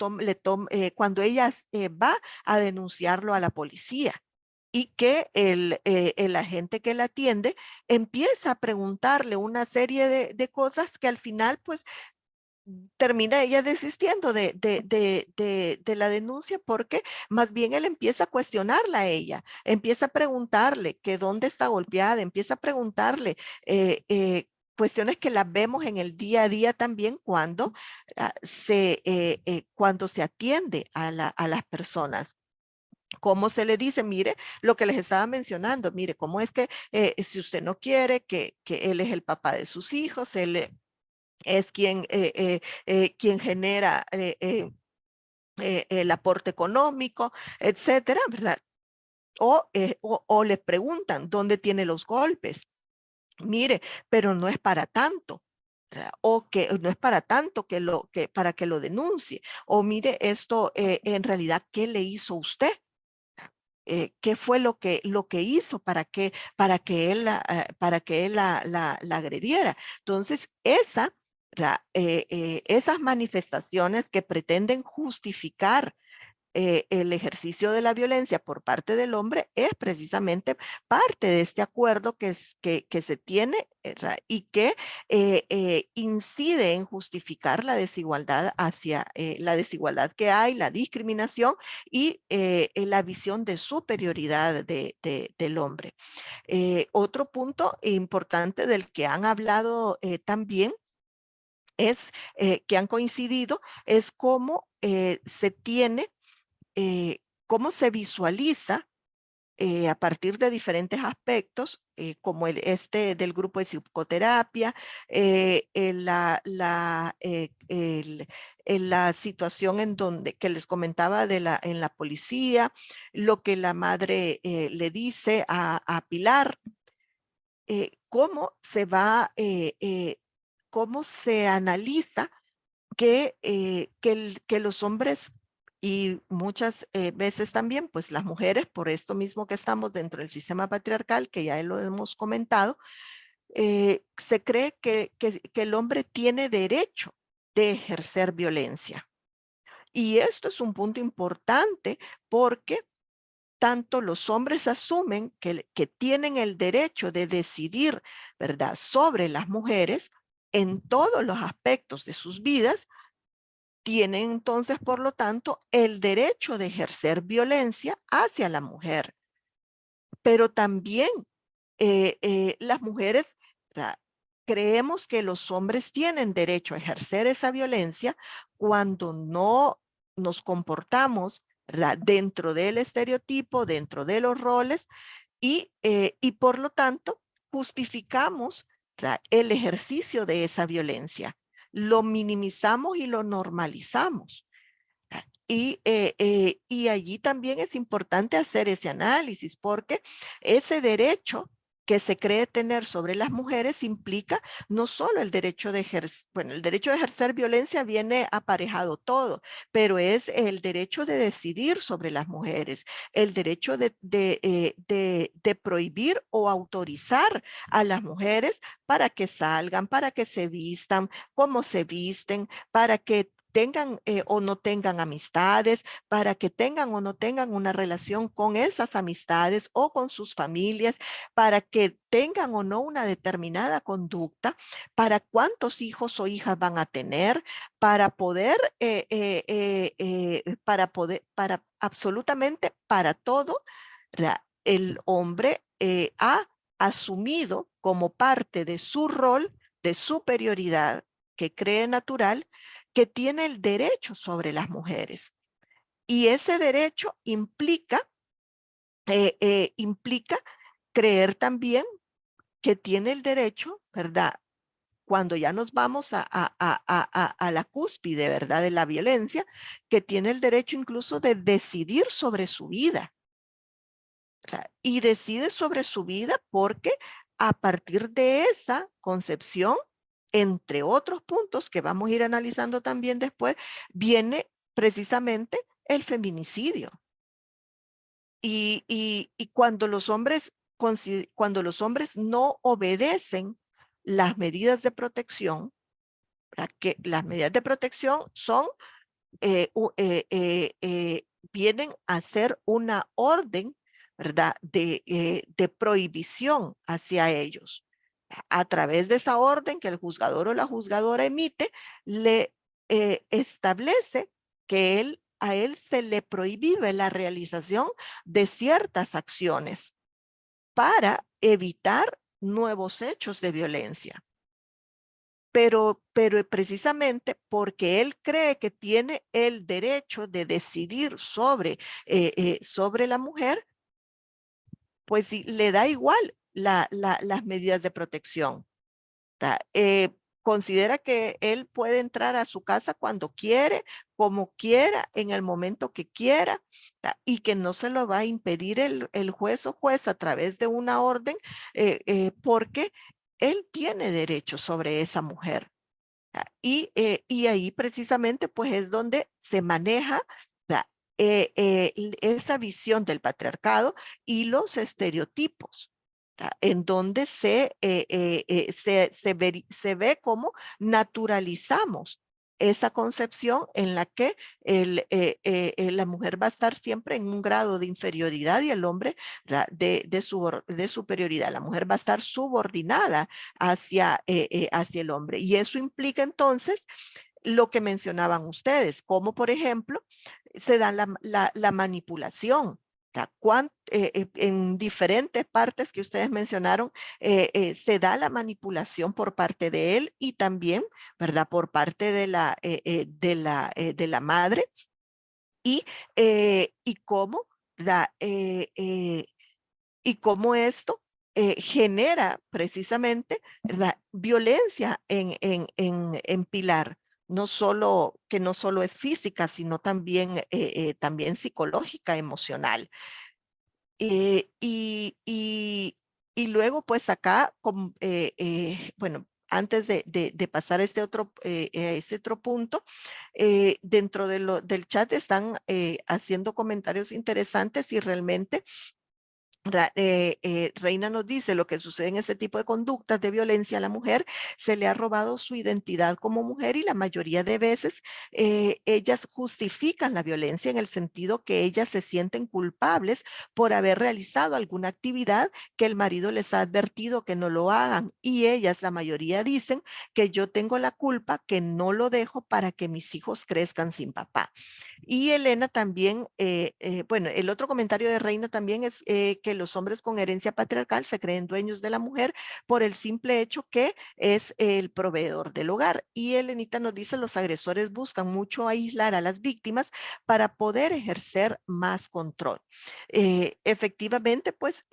ella va a denunciarlo a la policía y que el agente que la atiende empieza a preguntarle una serie de cosas que al final pues termina ella desistiendo de la denuncia porque más bien él empieza a cuestionarla a ella, empieza a preguntarle que dónde está golpeada, empieza a preguntarle cuestiones que las vemos en el día a día también cuando se atiende a las personas. ¿Cómo se le dice? Mire, lo que les estaba mencionando, mire, cómo es que si usted no quiere que él es el papá de sus hijos, él es quien genera el aporte económico, etcétera, ¿verdad? O le preguntan dónde tiene los golpes. Mire, pero no es para tanto. ¿Verdad? O que no es para tanto para que lo denuncie. O mire esto, en realidad, ¿qué le hizo usted? ¿Qué fue lo que hizo para que él la agrediera? Entonces, esas manifestaciones que pretenden justificar el ejercicio de la violencia por parte del hombre es precisamente parte de este acuerdo que se tiene y que incide en justificar la desigualdad la desigualdad que hay, la discriminación y la visión de superioridad del hombre. Otro punto importante del que han hablado también es que han coincidido es cómo se tiene cómo se visualiza a partir de diferentes aspectos, como este del grupo de psicoterapia, la situación en donde que les comentaba en la policía, lo que la madre le dice a Pilar, cómo se analiza que los hombres y muchas veces también, pues las mujeres, por esto mismo que estamos dentro del sistema patriarcal, que ya lo hemos comentado, se cree que el hombre tiene derecho de ejercer violencia. Y esto es un punto importante porque tanto los hombres asumen que tienen el derecho de decidir, ¿verdad?, sobre las mujeres en todos los aspectos de sus vidas, tienen entonces, por lo tanto, el derecho de ejercer violencia hacia la mujer. Pero también las mujeres creemos que los hombres tienen derecho a ejercer esa violencia cuando no nos comportamos dentro del estereotipo, dentro de los roles y por lo tanto justificamos ¿verdad? El ejercicio de esa violencia. Lo minimizamos y lo normalizamos. Y allí también es importante hacer ese análisis porque ese derecho que se cree tener sobre las mujeres implica no solo el derecho de ejercer, bueno, el derecho de ejercer violencia viene aparejado todo, pero es el derecho de decidir sobre las mujeres, el derecho de prohibir o autorizar a las mujeres para que salgan, para que se vistan, cómo se visten, para que tengan o no tengan amistades, para que tengan o no tengan una relación con esas amistades o con sus familias, para que tengan o no una determinada conducta, para cuántos hijos o hijas van a tener, para poder, para absolutamente para todo, el hombre ha asumido como parte de su rol de superioridad que cree natural, que tiene el derecho sobre las mujeres. Y ese derecho implica creer también que tiene el derecho, ¿verdad? Cuando ya nos vamos a la cúspide, ¿verdad? De la violencia, que tiene el derecho incluso de decidir sobre su vida. ¿Verdad? Y decide sobre su vida porque a partir de esa concepción, entre otros puntos que vamos a ir analizando también después, viene precisamente el feminicidio. Y cuando los hombres no obedecen las medidas de protección, que las medidas de protección son, vienen a ser una orden, ¿verdad? De prohibición hacia ellos. A través de esa orden que el juzgador o la juzgadora emite, le establece que a él se le prohíbe la realización de ciertas acciones para evitar nuevos hechos de violencia. Pero precisamente porque él cree que tiene el derecho de decidir sobre la mujer, pues sí, le da igual las medidas de protección. Considera que él puede entrar a su casa cuando quiere, como quiera, en el momento que quiera, y que no se lo va a impedir el juez o juez a través de una orden, porque él tiene derecho sobre esa mujer. Y ahí precisamente pues es donde se maneja esa visión del patriarcado y los estereotipos, en donde se ve cómo naturalizamos esa concepción en la que la mujer va a estar siempre en un grado de inferioridad y el hombre de superioridad. La mujer va a estar subordinada hacia el hombre. Y eso implica entonces lo que mencionaban ustedes, como por ejemplo se da la manipulación. En diferentes partes que ustedes mencionaron, se da la manipulación por parte de él y también, ¿verdad? Por parte de la madre y cómo y cómo esto genera precisamente la violencia en Pilar, que no solo es física, sino también psicológica, emocional. Y luego, pues acá, bueno, antes de pasar a este otro punto, dentro del chat están haciendo comentarios interesantes y realmente Reina nos dice lo que sucede en este tipo de conductas de violencia a la mujer, se le ha robado su identidad como mujer y la mayoría de veces ellas justifican la violencia en el sentido que ellas se sienten culpables por haber realizado alguna actividad que el marido les ha advertido que no lo hagan y ellas, la mayoría dicen que yo tengo la culpa que no lo dejo para que mis hijos crezcan sin papá. Y Elena también, bueno, el otro comentario de Reina también es que los hombres con herencia patriarcal se creen dueños de la mujer por el simple hecho que es el proveedor del hogar. Y Elenita nos dice, los agresores buscan mucho aislar a las víctimas para poder ejercer más control. Efectivamente, pues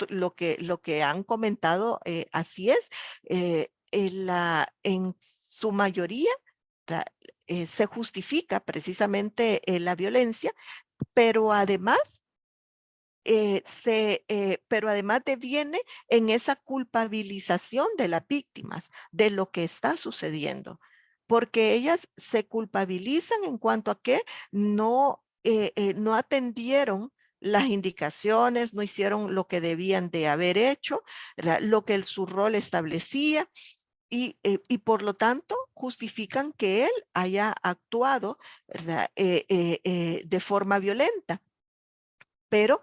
lo que han comentado, así es. En su mayoría se justifica precisamente la violencia, pero además pero además deviene en esa culpabilización de las víctimas de lo que está sucediendo, porque ellas se culpabilizan en cuanto a que no atendieron las indicaciones, no hicieron lo que debían de haber hecho, lo que su rol establecía. Y por lo tanto justifican que él haya actuado, ¿verdad? De forma violenta. Pero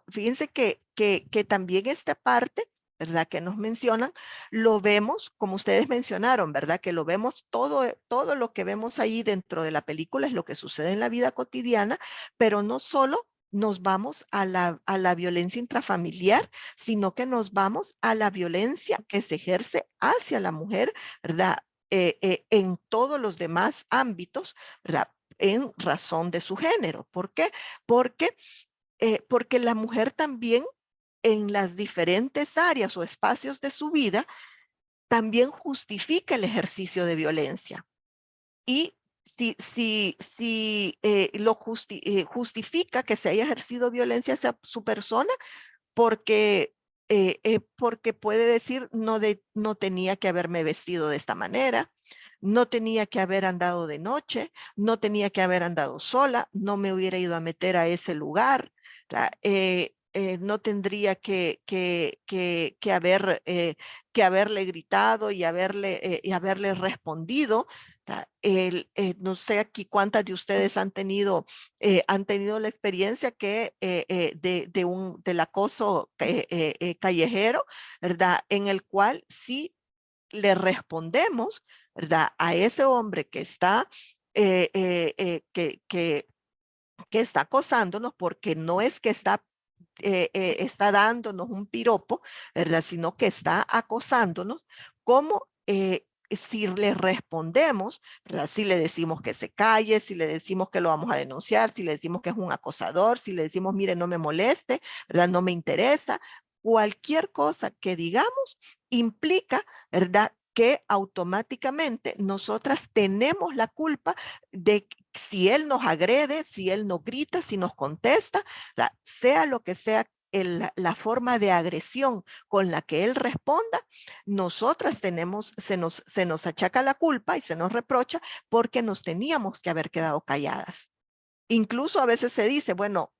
fíjense que también esta parte, ¿verdad? Que nos mencionan, lo vemos, como ustedes mencionaron, ¿verdad? Que lo vemos todo lo que vemos ahí dentro de la película es lo que sucede en la vida cotidiana, pero no solo nos vamos a la violencia intrafamiliar, sino que nos vamos a la violencia que se ejerce hacia la mujer, ¿verdad? En todos los demás ámbitos, ¿verdad? En razón de su género. ¿Por qué? Porque la mujer también en las diferentes áreas o espacios de su vida también justifica el ejercicio de violencia. Y si justifica que se haya ejercido violencia hacia su persona porque, porque puede decir no tenía que haberme vestido de esta manera, no tenía que haber andado de noche, no tenía que haber andado sola, no me hubiera ido a meter a ese lugar, no tendría que haberle gritado y haberle respondido. No sé aquí cuántas de ustedes han tenido la experiencia del acoso callejero, ¿verdad? En el cual sí le respondemos, ¿verdad? A ese hombre que está, que está acosándonos, porque no es que está dándonos un piropo, ¿verdad? Sino que está acosándonos, como si le respondemos, ¿verdad? Si le decimos que se calle, si le decimos que lo vamos a denunciar, si le decimos que es un acosador, si le decimos, mire, no me moleste, ¿verdad? No me interesa. Cualquier cosa que digamos implica, ¿verdad? Que automáticamente nosotras tenemos la culpa de si él nos agrede, si él nos grita, si nos contesta, sea lo que sea la forma de agresión con la que él responda, nosotras se nos achaca la culpa y se nos reprocha porque nos teníamos que haber quedado calladas. Incluso a veces se dice, bueno,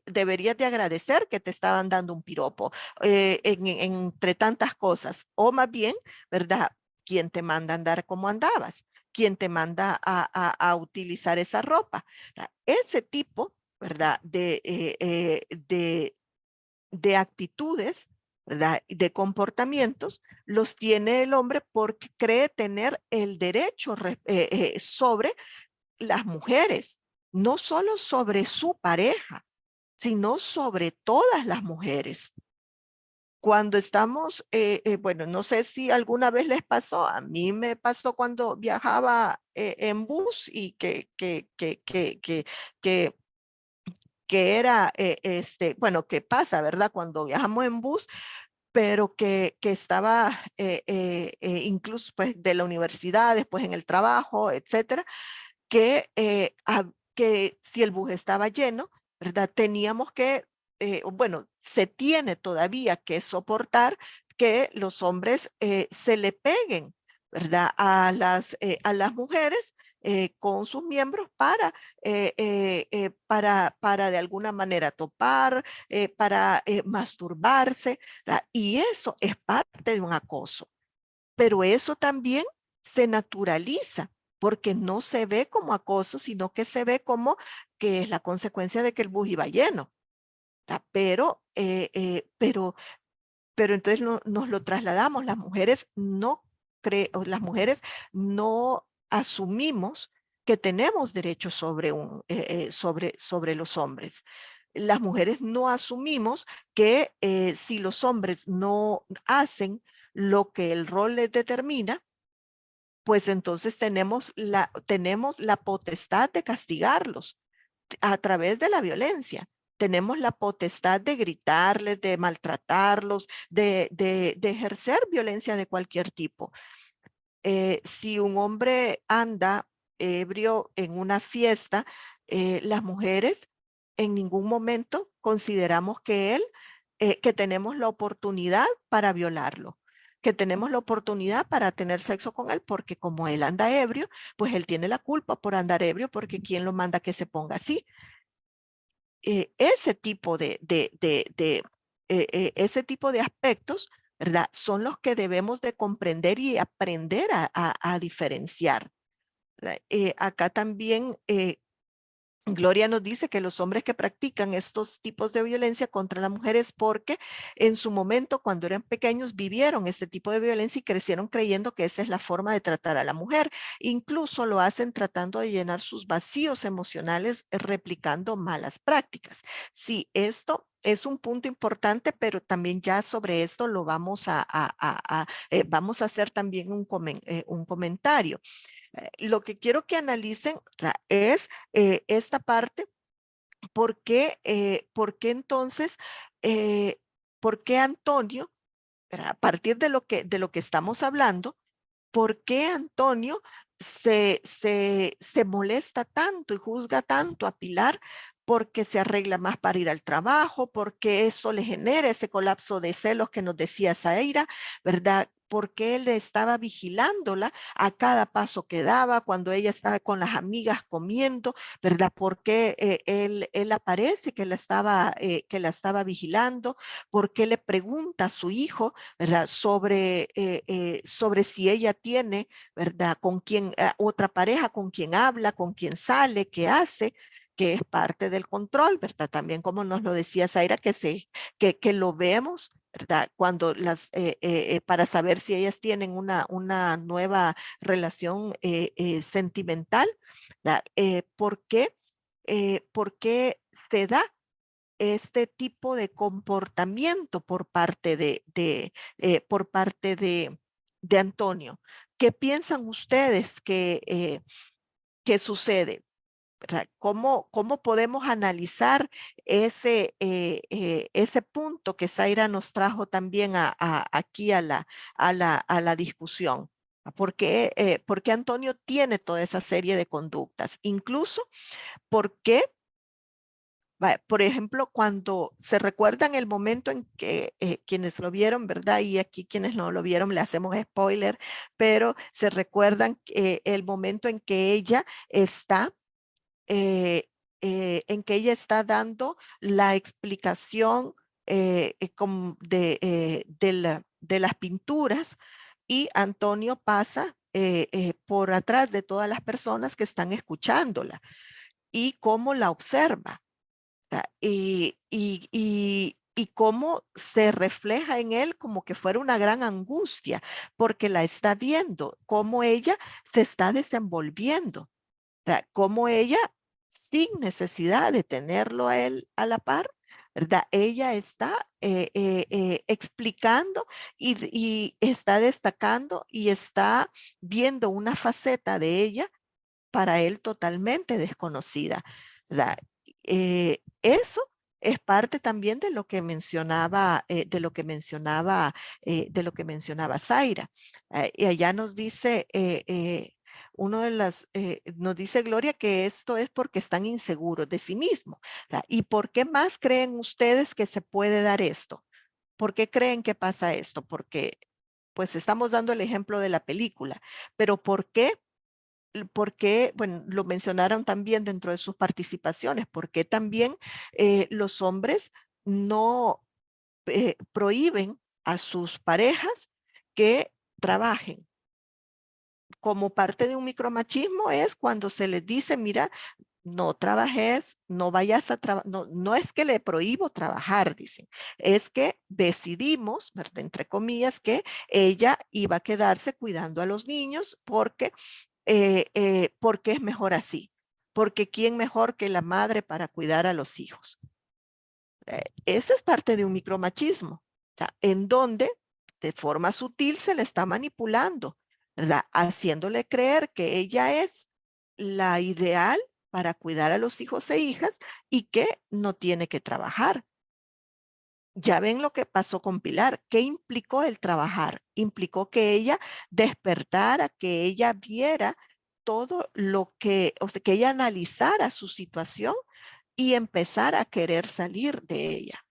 deberías de agradecer que te estaban dando un piropo entre tantas cosas, o más bien, ¿verdad? ¿Quién te manda a andar como andabas? ¿Quién te manda a utilizar esa ropa? Ese tipo, ¿verdad? De actitudes, ¿verdad? De comportamientos, los tiene el hombre porque cree tener el derecho sobre las mujeres, no solo sobre su pareja, sino sobre todas las mujeres. Cuando estamos, bueno, no sé si alguna vez les pasó, a mí me pasó cuando viajaba en bus y que era, bueno, que pasa, ¿verdad? Cuando viajamos en bus, pero que estaba incluso pues de la universidad, después en el trabajo, etcétera, que si el bus estaba lleno, ¿verdad? Teníamos que, bueno, se tiene todavía que soportar que los hombres se le peguen, ¿verdad? A las mujeres con sus miembros para de alguna manera topar, para masturbarse, ¿verdad? Y eso es parte de un acoso. Pero eso también se naturaliza porque no se ve como acoso, sino que se ve como que es la consecuencia de que el bus iba lleno. Pero entonces nos lo trasladamos. Las mujeres no asumimos que tenemos derechos sobre los hombres. Las mujeres no asumimos que si los hombres no hacen lo que el rol les determina, pues entonces tenemos la potestad de castigarlos a través de la violencia. tenemos la potestad de gritarles, de maltratarlos, de ejercer violencia de cualquier tipo. Si un hombre anda ebrio en una fiesta, las mujeres en ningún momento consideramos que tenemos la oportunidad para violarlo, que tenemos la oportunidad para tener sexo con él, porque como él anda ebrio, pues él tiene la culpa por andar ebrio, porque ¿quién lo manda que se ponga así? Ese tipo ese tipo de aspectos, ¿verdad? Son los que debemos de comprender y aprender a diferenciar. ¿Verdad? Acá también Gloria nos dice que los hombres que practican estos tipos de violencia contra la mujer es porque en su momento, cuando eran pequeños, vivieron este tipo de violencia y crecieron creyendo que esa es la forma de tratar a la mujer. Incluso lo hacen tratando de llenar sus vacíos emocionales, replicando malas prácticas. Sí, esto es un punto importante, pero también ya sobre esto lo vamos vamos a hacer también un comentario. Lo que quiero que analicen es esta parte, ¿por qué entonces, por qué Antonio, a partir de lo que estamos hablando, por qué Antonio se molesta tanto y juzga tanto a Pilar? Porque se arregla más para ir al trabajo, porque eso le genera ese colapso de celos que nos decía Zaira, ¿verdad? Porque él estaba vigilándola a cada paso que daba, cuando ella estaba con las amigas comiendo, ¿verdad? Porque él aparece que la estaba vigilando, porque le pregunta a su hijo, ¿verdad? Sobre si ella tiene, ¿verdad? Con quién, otra pareja, con quien habla, con quien sale, qué hace, que es parte del control, ¿verdad? También como nos lo decía Zaira, que lo vemos, ¿verdad? Cuando para saber si ellas tienen una nueva relación sentimental, ¿verdad? ¿Por qué se da este tipo de comportamiento por parte de Antonio? ¿Qué piensan ustedes que sucede? ¿Verdad? ¿Cómo podemos analizar ese punto que Zaira nos trajo también aquí a la discusión? ¿Por qué Antonio tiene toda esa serie de conductas? Incluso, ¿por qué? Por ejemplo, cuando se recuerdan el momento en que quienes lo vieron, ¿verdad? Y aquí quienes no lo vieron le hacemos spoiler, pero se recuerdan el momento en que ella está dando la explicación de las pinturas, y Antonio pasa por atrás de todas las personas que están escuchándola y cómo la observa. Y cómo se refleja en él como que fuera una gran angustia, porque la está viendo, cómo ella se está desenvolviendo, cómo ella, sin necesidad de tenerlo a él a la par, ¿verdad? Ella está explicando y está destacando y está viendo una faceta de ella para él totalmente desconocida, ¿verdad? Eso es parte también de lo que mencionaba, de lo que mencionaba Zaira. Y allá nos dice, nos dice Gloria que esto es porque están inseguros de sí mismos. ¿Verdad? ¿Y por qué más creen ustedes que se puede dar esto? ¿Por qué creen que pasa esto? Porque, pues estamos dando el ejemplo de la película, pero ¿por qué? Porque, bueno, lo mencionaron también dentro de sus participaciones, porque también los hombres no prohíben a sus parejas que trabajen. Como parte de un micromachismo es cuando se les dice, mira, no trabajes, no vayas a trabajar, no es que le prohíbo trabajar, dicen, es que decidimos, ¿verdad? Entre comillas, que ella iba a quedarse cuidando a los niños porque es mejor así, porque ¿quién mejor que la madre para cuidar a los hijos? Esa es parte de un micromachismo, ¿verdad? En donde de forma sutil se le está manipulando, ¿verdad? Haciéndole creer que ella es la ideal para cuidar a los hijos e hijas y que no tiene que trabajar. Ya ven lo que pasó con Pilar. ¿Qué implicó el trabajar? Implicó que ella despertara, que ella viera todo lo que, o sea, que ella analizara su situación y empezara a querer salir de ella.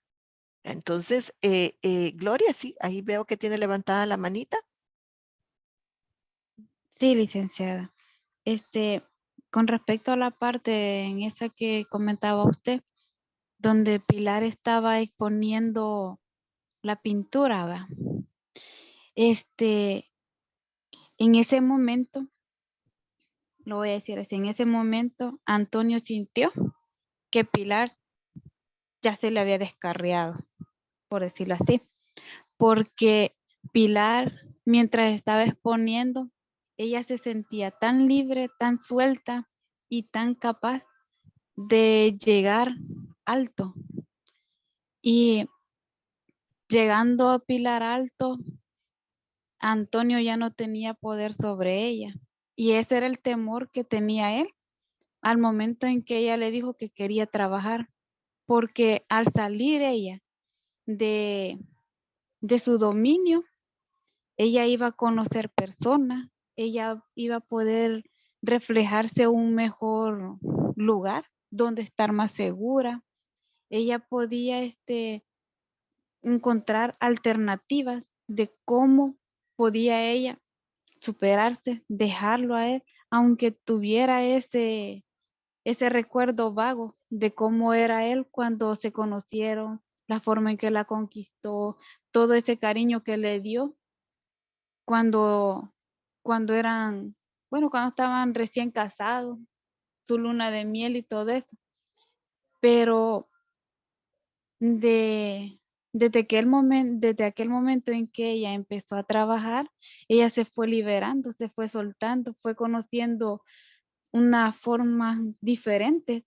Entonces, Gloria, sí, ahí veo que tiene levantada la manita. Sí, licenciada. Con respecto a la parte en esa que comentaba usted, donde Pilar estaba exponiendo la pintura, ¿va? En ese momento, lo voy a decir así, en ese momento Antonio sintió que Pilar ya se le había descarriado, por decirlo así, porque Pilar, mientras estaba exponiendo, ella se sentía tan libre, tan suelta y tan capaz de llegar alto. Y llegando a Pilar alto, Antonio ya no tenía poder sobre ella. Y ese era el temor que tenía él al momento en que ella le dijo que quería trabajar, porque al salir ella de, de su dominio, ella iba a conocer personas, ella iba a poder reflejarse en un mejor lugar donde estar más segura. Ella podía encontrar alternativas de cómo podía ella superarse, dejarlo a él, aunque tuviera ese recuerdo vago de cómo era él cuando se conocieron, la forma en que la conquistó, todo ese cariño que le dio cuando, cuando eran, bueno, cuando estaban recién casados, su luna de miel y todo eso. Pero de, desde aquel momento en que ella empezó a trabajar, ella se fue liberando, se fue soltando, fue conociendo una forma diferente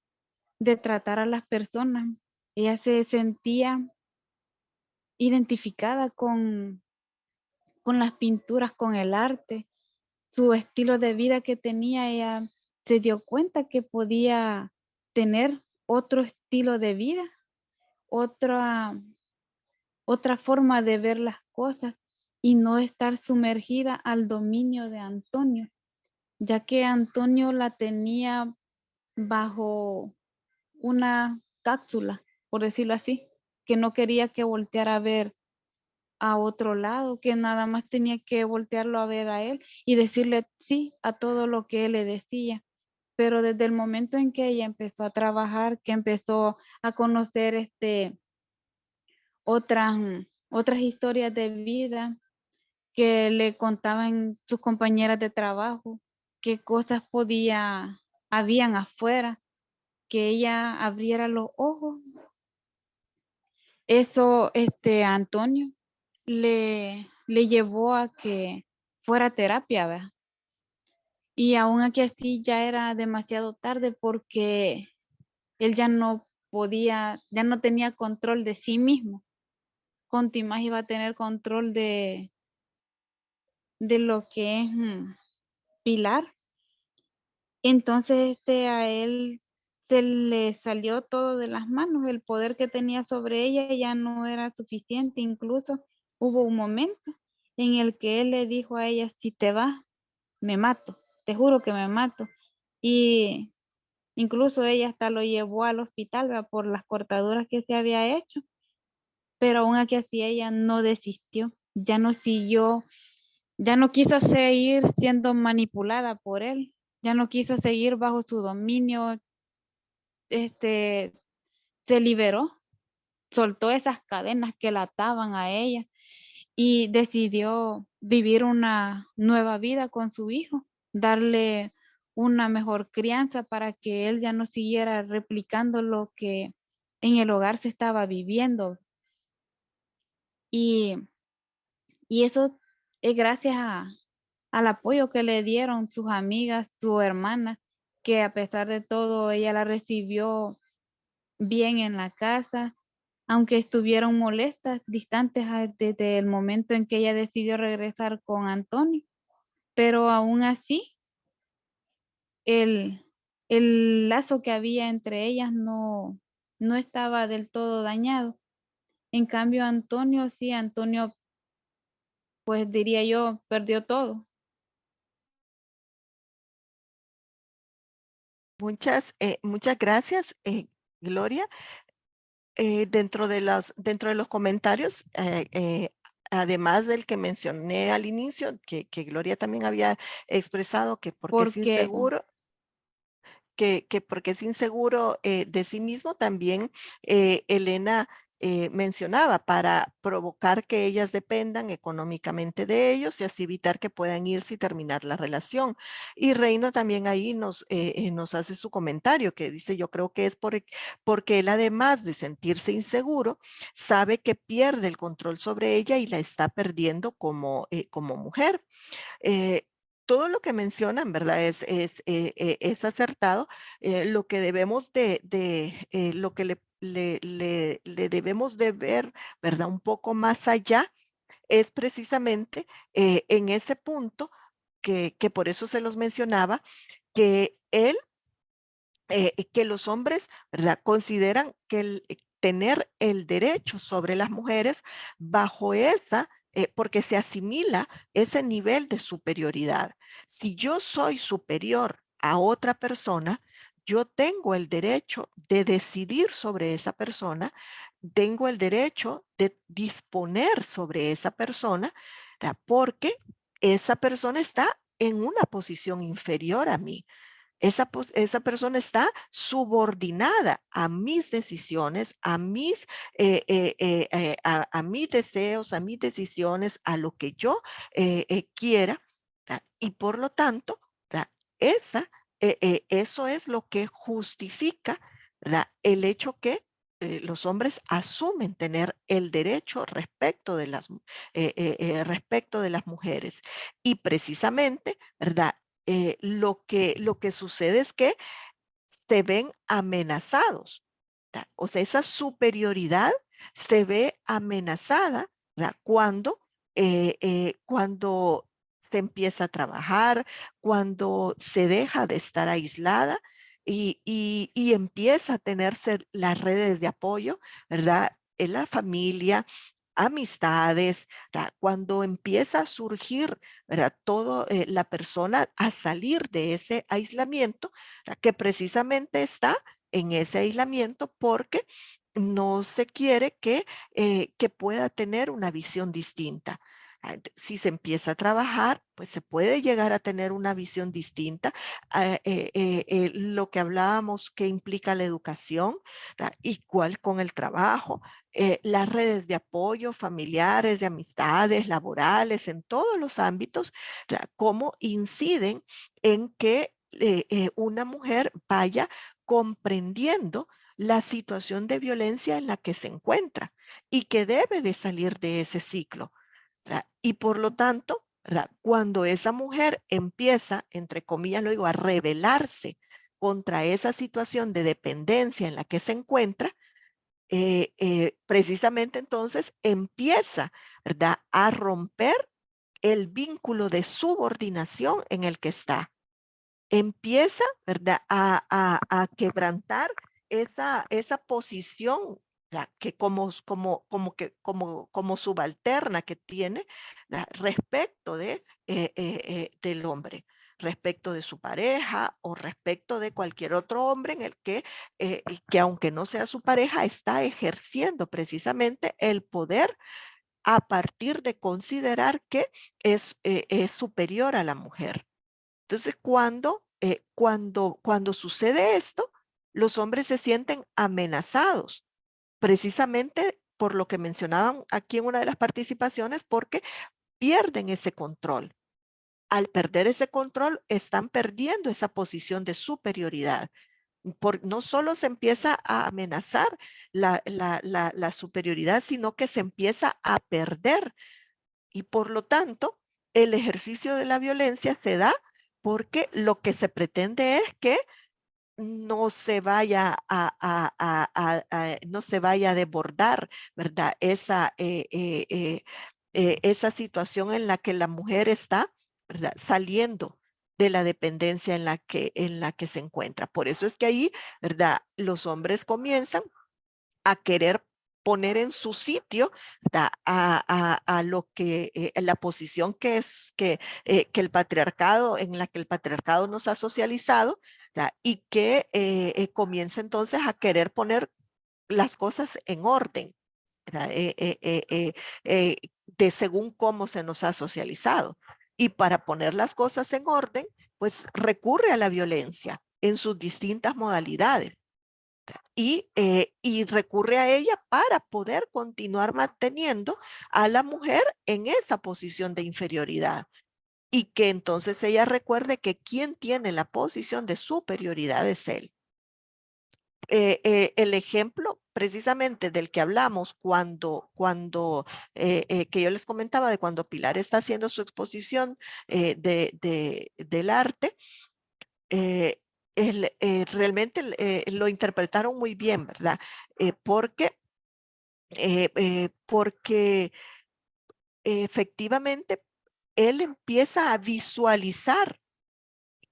de tratar a las personas. Ella se sentía identificada con las pinturas, con el arte, su estilo de vida que tenía. Ella se dio cuenta que podía tener otro estilo de vida, otra forma de ver las cosas y no estar sumergida al dominio de Antonio, ya que Antonio la tenía bajo una cápsula, por decirlo así, que no quería que volteara a ver a otro lado, que nada más tenía que voltearlo a ver a él y decirle sí a todo lo que él le decía. Pero desde el momento en que ella empezó a trabajar, que empezó a conocer otras, otras historias de vida que le contaban sus compañeras de trabajo, qué cosas habían afuera, que ella abriera los ojos. Eso, a Antonio le llevó a que fuera a terapia, ¿verdad? Y aún aquí así ya era demasiado tarde porque él ya no podía, ya no tenía control de sí mismo. Conti más iba a tener control de lo que es Pilar. Entonces a él se le salió todo de las manos, el poder que tenía sobre ella ya no era suficiente. Incluso hubo un momento en el que él le dijo a ella: si te vas, me mato, te juro que me mato. Y incluso ella hasta lo llevó al hospital, ¿verdad?, por las cortaduras que se había hecho, pero aún aquí así ella no desistió, ya no siguió, ya no quiso seguir siendo manipulada por él, ya no quiso seguir bajo su dominio. Se liberó, soltó esas cadenas que la ataban a ella y decidió vivir una nueva vida con su hijo, darle una mejor crianza para que él ya no siguiera replicando lo que en el hogar se estaba viviendo. Y, y eso es gracias al apoyo que le dieron sus amigas, su hermana, que a pesar de todo ella la recibió bien en la casa, aunque estuvieron molestas, distantes desde el momento en que ella decidió regresar con Antonio. Pero aún así, el, el lazo que había entre ellas no estaba del todo dañado. En cambio, Antonio, sí, Antonio, pues diría yo, perdió todo. Muchas gracias, Gloria. Dentro de los comentarios, además del que mencioné al inicio, que Gloria también había expresado que porque es Porque inseguro, que porque es inseguro de sí mismo, también Elena mencionaba para provocar que ellas dependan económicamente de ellos y así evitar que puedan irse y terminar la relación. Y Reina también ahí nos hace su comentario que dice, yo creo que es porque él además de sentirse inseguro, sabe que pierde el control sobre ella y la está perdiendo como mujer. Eh, todo lo que mencionan, ¿verdad? Es acertado. Lo que debemos lo que le debemos de ver, ¿verdad? Un poco más allá es precisamente en ese punto que por eso se los mencionaba, que él que los hombres, ¿verdad? Consideran que tener el derecho sobre las mujeres bajo porque se asimila ese nivel de superioridad. Si yo soy superior a otra persona, yo tengo el derecho de decidir sobre esa persona, tengo el derecho de disponer sobre esa persona, ¿verdad? Porque esa persona está en una posición inferior a mí. Esa persona está subordinada a mis decisiones, a mis deseos, a mis decisiones, a lo que yo quiera. ¿Verdad? Y por lo tanto, ¿verdad? Eso es lo que justifica, ¿verdad? El hecho que los hombres asumen tener el derecho respecto de las mujeres. Y precisamente, ¿verdad? Lo que sucede es que se ven amenazados. ¿Verdad? O sea, esa superioridad se ve amenazada, ¿verdad? Cuando se empieza a trabajar, cuando se deja de estar aislada y empieza a tenerse las redes de apoyo, ¿verdad? En la familia, amistades, ¿verdad? Cuando empieza a surgir, ¿verdad? La persona a salir de ese aislamiento, ¿verdad? Que precisamente está en ese aislamiento porque no se quiere que pueda tener una visión distinta. Si se empieza a trabajar, pues se puede llegar a tener una visión distinta. Lo que hablábamos que implica la educación, ¿verdad? Igual con el trabajo, las redes de apoyo familiares, de amistades, laborales, en todos los ámbitos, ¿verdad? Cómo inciden en que una mujer vaya comprendiendo la situación de violencia en la que se encuentra y que debe de salir de ese ciclo, ¿verdad? Y por lo tanto, ¿verdad? Cuando esa mujer empieza, entre comillas lo digo, a rebelarse contra esa situación de dependencia en la que se encuentra, precisamente entonces empieza, ¿verdad? A romper el vínculo de subordinación en el que está. Empieza, ¿verdad? A quebrantar esa posición, ¿verdad? Que como subalterna que tiene, ¿verdad? Respecto del hombre, respecto de su pareja o respecto de cualquier otro hombre en el que aunque no sea su pareja, está ejerciendo precisamente el poder a partir de considerar que es superior a la mujer. Entonces, cuando sucede esto, los hombres se sienten amenazados, precisamente por lo que mencionaban aquí en una de las participaciones, porque pierden ese control. Al perder ese control, están perdiendo esa posición de superioridad. No solo se empieza a amenazar la superioridad, sino que se empieza a perder y por lo tanto, el ejercicio de la violencia se da porque lo que se pretende es que no se vaya no se vaya a desbordar, ¿verdad? Esa situación en la que la mujer está, ¿verdad? Saliendo de la dependencia en la que se encuentra. Por eso es que ahí, ¿verdad? Los hombres comienzan a querer poner en su sitio, ¿verdad? A lo que la posición que el patriarcado, en la que el patriarcado nos ha socializado, ¿verdad? Y que comienza entonces a querer poner las cosas en orden, ¿verdad? De según cómo se nos ha socializado. Y para poner las cosas en orden, pues recurre a la violencia en sus distintas modalidades y recurre a ella para poder continuar manteniendo a la mujer en esa posición de inferioridad. Y que entonces ella recuerde que quien tiene la posición de superioridad es él. El ejemplo precisamente del que hablamos que yo les comentaba de cuando Pilar está haciendo su exposición del arte, eh, realmente lo interpretaron muy bien, ¿verdad? Porque efectivamente él empieza a visualizar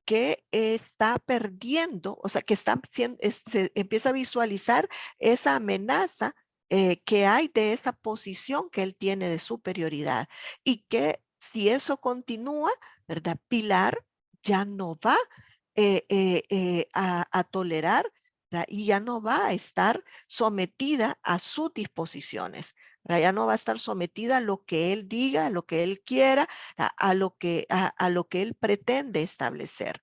que está perdiendo, o sea, que se empieza a visualizar esa amenaza que hay de esa posición que él tiene de superioridad y que si eso continúa, ¿verdad? Pilar ya no va a tolerar, ¿verdad? Y ya no va a estar sometida a sus disposiciones, ¿verdad? Ya no va a estar sometida a lo que él diga, a lo que él quiera, a lo que él pretende establecer.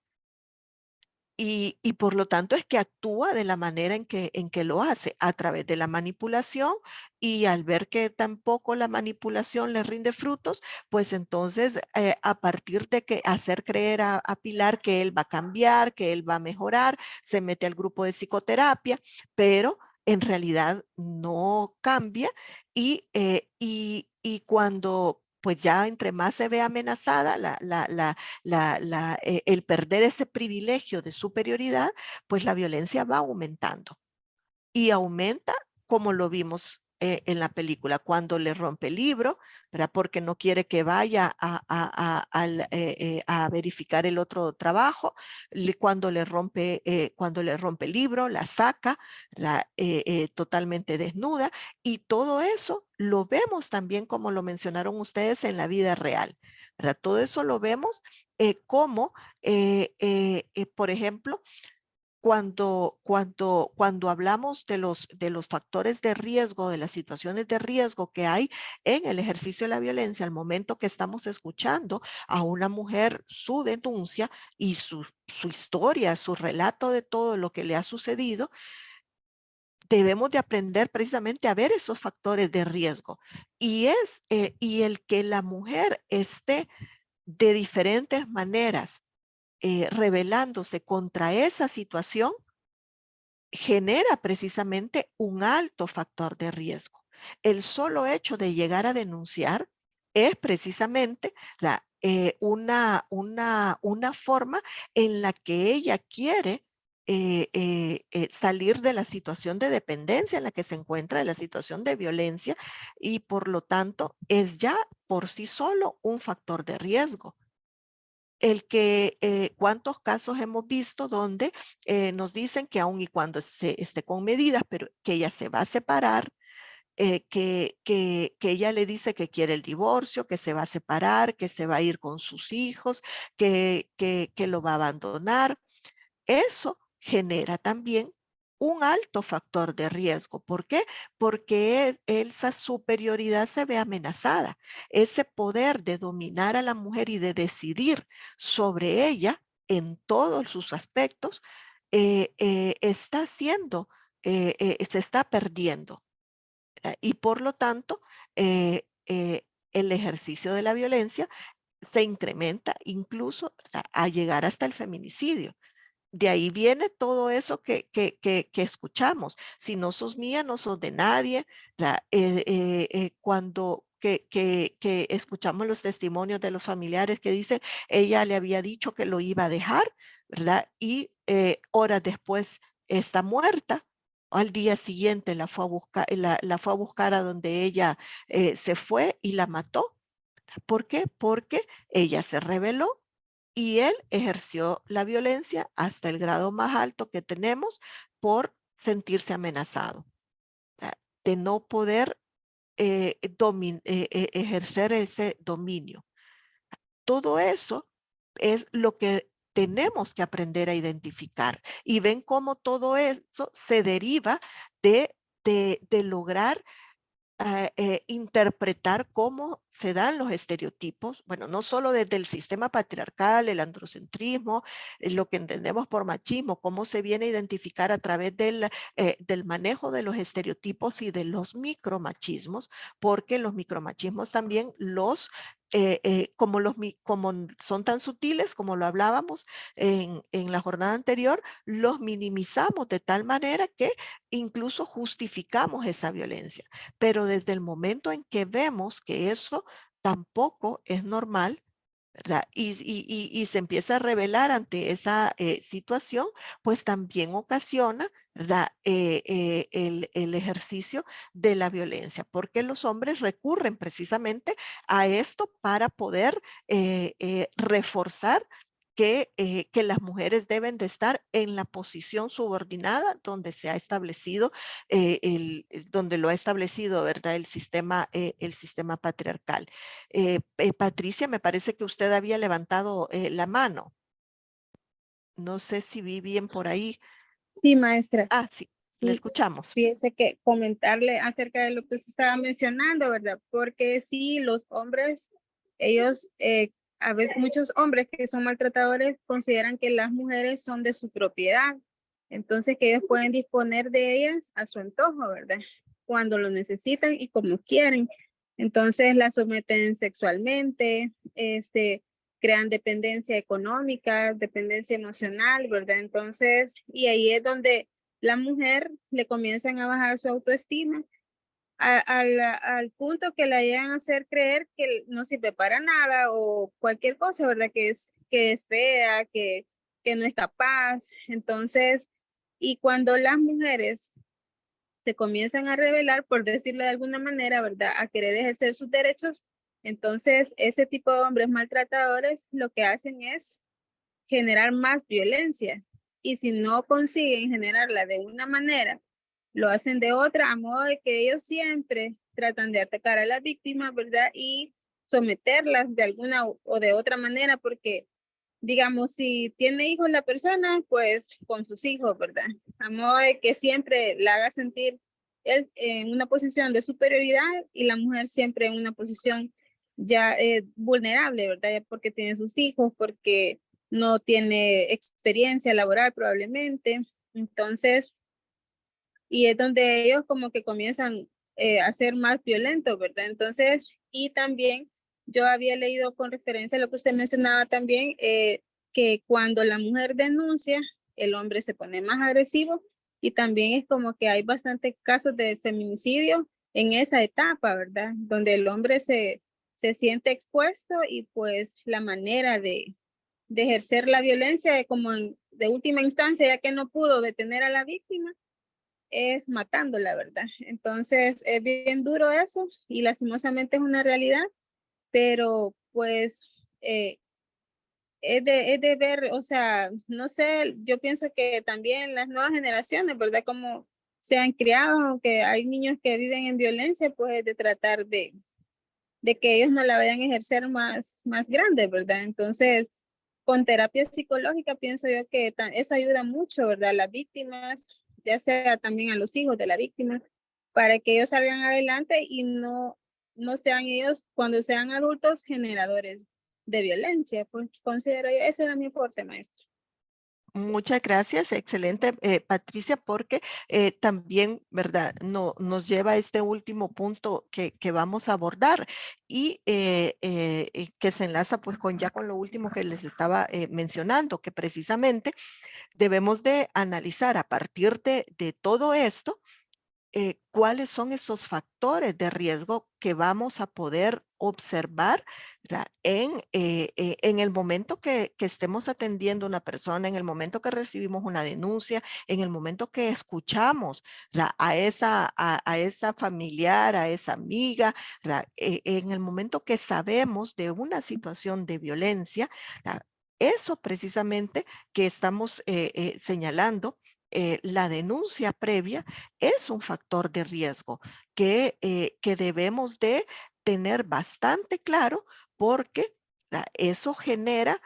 Y por lo tanto es que actúa de la manera en que lo hace, a través de la manipulación, y al ver que tampoco la manipulación le rinde frutos, pues entonces a partir de que hacer creer a Pilar que él va a cambiar, que él va a mejorar, se mete al grupo de psicoterapia, pero en realidad no cambia y cuando pues ya entre más se ve amenazada el perder ese privilegio de superioridad, pues la violencia va aumentando y aumenta como lo vimos en la película, cuando le rompe el libro, ¿verdad? Porque no quiere que vaya a verificar el otro trabajo, cuando le rompe el libro, la saca totalmente desnuda y todo eso lo vemos también como lo mencionaron ustedes en la vida real, ¿verdad? Todo eso lo vemos como, por ejemplo, cuando hablamos de los factores de riesgo, de las situaciones de riesgo que hay en el ejercicio de la violencia, al momento que estamos escuchando a una mujer su denuncia y su historia, su relato de todo lo que le ha sucedido, debemos de aprender precisamente a ver esos factores de riesgo. Y el que la mujer esté de diferentes maneras rebelándose contra esa situación, genera precisamente un alto factor de riesgo. El solo hecho de llegar a denunciar es precisamente una forma en la que ella quiere salir de la situación de dependencia en la que se encuentra, de la situación de violencia, y por lo tanto es ya por sí solo un factor de riesgo. ¿Cuántos casos hemos visto donde nos dicen que aun y cuando se esté con medidas, pero que ella se va a separar, que ella le dice que quiere el divorcio, que se va a separar, que se va a ir con sus hijos, que lo va a abandonar? Eso genera también un alto factor de riesgo. ¿Por qué? Porque esa superioridad se ve amenazada. Ese poder de dominar a la mujer y de decidir sobre ella en todos sus aspectos se está perdiendo. Y por lo tanto, el ejercicio de la violencia se incrementa incluso a llegar hasta el feminicidio. De ahí viene todo eso que escuchamos. Si no sos mía, no sos de nadie. Cuando que escuchamos los testimonios de los familiares que dicen, ella le había dicho que lo iba a dejar, ¿verdad? Y horas después está muerta. Al día siguiente la fue a buscar a donde ella se fue y la mató. ¿Por qué? Porque ella se rebeló y él ejerció la violencia hasta el grado más alto que tenemos por sentirse amenazado, de no poder ejercer ese dominio. Todo eso es lo que tenemos que aprender a identificar, y ven cómo todo eso se deriva de lograr interpretar cómo se dan los estereotipos, bueno, no solo desde el sistema patriarcal, el androcentrismo, lo que entendemos por machismo, cómo se viene a identificar a través del manejo de los estereotipos y de los micromachismos, porque los micromachismos también como son tan sutiles, como lo hablábamos en la jornada anterior, los minimizamos de tal manera que incluso justificamos esa violencia. Pero desde el momento en que vemos que eso tampoco es normal, ¿verdad? Y se empieza a revelar ante esa situación, pues también ocasiona, ¿verdad? El ejercicio de la violencia, porque los hombres recurren precisamente a esto para poder reforzar que las mujeres deben de estar en la posición subordinada donde se ha establecido, donde lo ha establecido, ¿verdad? El sistema patriarcal. Patricia, me parece que usted había levantado la mano. No sé si vi bien por ahí. Sí, maestra. Ah, sí, le Sí, escuchamos. fíjese que comentarle acerca de lo que usted estaba mencionando, ¿verdad? Porque sí, los hombres, ellos, a veces muchos hombres que son maltratadores consideran que las mujeres son de su propiedad, entonces que ellos pueden disponer de ellas a su antojo, ¿verdad? Cuando lo necesitan y como quieren. Entonces las someten sexualmente, crean dependencia económica, dependencia emocional, ¿verdad? Entonces, y ahí es donde la mujer le comienzan a bajar su autoestima al punto que la llegan a hacer creer que no sirve para nada o cualquier cosa, ¿verdad? Que es fea, que no es capaz. Entonces, y cuando las mujeres se comienzan a rebelar, por decirlo de alguna manera, ¿verdad? A querer ejercer sus derechos, entonces ese tipo de hombres maltratadores lo que hacen es generar más violencia. Y si no consiguen generarla de una manera, lo hacen de otra, a modo de que ellos siempre tratan de atacar a la víctima, ¿verdad? Y someterlas de alguna o de otra manera, porque, digamos, si tiene hijos la persona, pues con sus hijos, ¿verdad? A modo de que siempre la haga sentir él en una posición de superioridad y la mujer siempre en una posición ya vulnerable, ¿verdad? Ya porque tiene sus hijos, porque no tiene experiencia laboral probablemente. Entonces, y es donde ellos como que comienzan a ser más violentos, ¿verdad? Entonces, y también yo había leído con referencia a lo que usted mencionaba también, que cuando la mujer denuncia, el hombre se pone más agresivo y también es como que hay bastantes casos de feminicidio en esa etapa, ¿verdad? Donde el hombre se siente expuesto y pues la manera de ejercer la violencia como de última instancia, ya que no pudo detener a la víctima, es matando, la verdad. Entonces es bien duro eso y lastimosamente es una realidad, pero pues es de ver, o sea, no sé, yo pienso que también las nuevas generaciones, ¿verdad? Como se han criado, aunque hay niños que viven en violencia, pues de tratar de que ellos no la vayan a ejercer más grande, ¿verdad? Entonces, con terapia psicológica pienso yo que eso ayuda mucho, ¿verdad? A las víctimas, ya sea también a los hijos de la víctima, para que ellos salgan adelante y no sean ellos, cuando sean adultos, generadores de violencia. Pues considero yo, ese era mi aporte, maestra. Muchas gracias, excelente, Patricia, porque también, ¿verdad? Nos lleva a este último punto que vamos a abordar y que se enlaza pues con lo último que les estaba mencionando, que precisamente debemos de analizar a partir de todo esto cuáles son esos factores de riesgo que vamos a poder observar, ¿verdad? En el momento que estemos atendiendo a una persona, en el momento que recibimos una denuncia, en el momento que escuchamos, ¿verdad? A esa familiar, a esa amiga, ¿verdad? En el momento que sabemos de una situación de violencia, ¿verdad? eso precisamente que estamos señalando, la denuncia previa es un factor de riesgo que debemos de tener bastante claro porque eso genera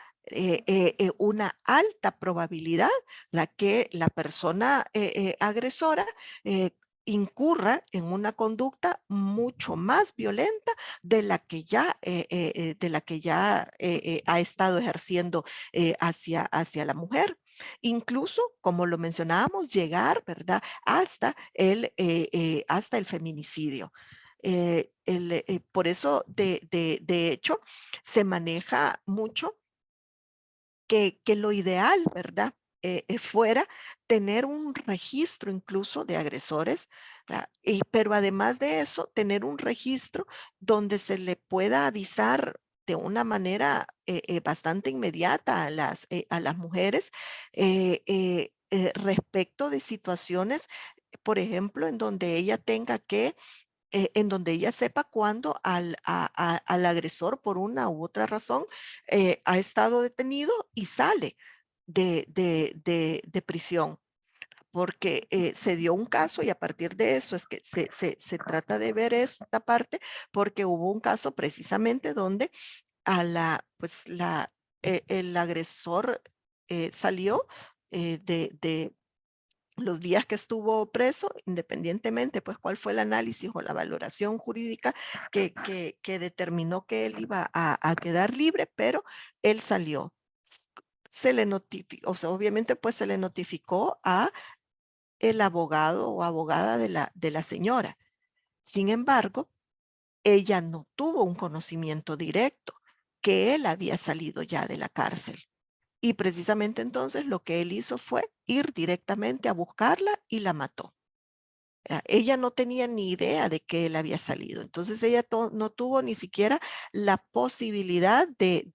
una alta probabilidad la que la persona agresora incurra en una conducta mucho más violenta de la que ya ha estado ejerciendo hacia la mujer. Incluso, como lo mencionábamos, llegar, ¿verdad? Hasta el feminicidio. Por eso, de hecho, se maneja mucho que lo ideal, ¿verdad? Fuera tener un registro incluso de agresores, pero además de eso, tener un registro donde se le pueda avisar de una manera bastante inmediata a las mujeres respecto de situaciones, por ejemplo, en donde ella sepa cuándo al agresor por una u otra razón ha estado detenido y sale de prisión. Porque se dio un caso y a partir de eso es que se trata de ver esta parte porque hubo un caso precisamente donde el agresor salió de los días que estuvo preso, independientemente, pues, cuál fue el análisis o la valoración jurídica que determinó que él iba a quedar libre, pero él salió. Se le notificó, o sea, obviamente, pues, se le notificó a el abogado o abogada de la señora. Sin embargo, ella no tuvo un conocimiento directo que él había salido ya de la cárcel. Y precisamente entonces lo que él hizo fue ir directamente a buscarla y la mató. Ella no tenía ni idea de que él había salido. Entonces ella no tuvo ni siquiera la posibilidad de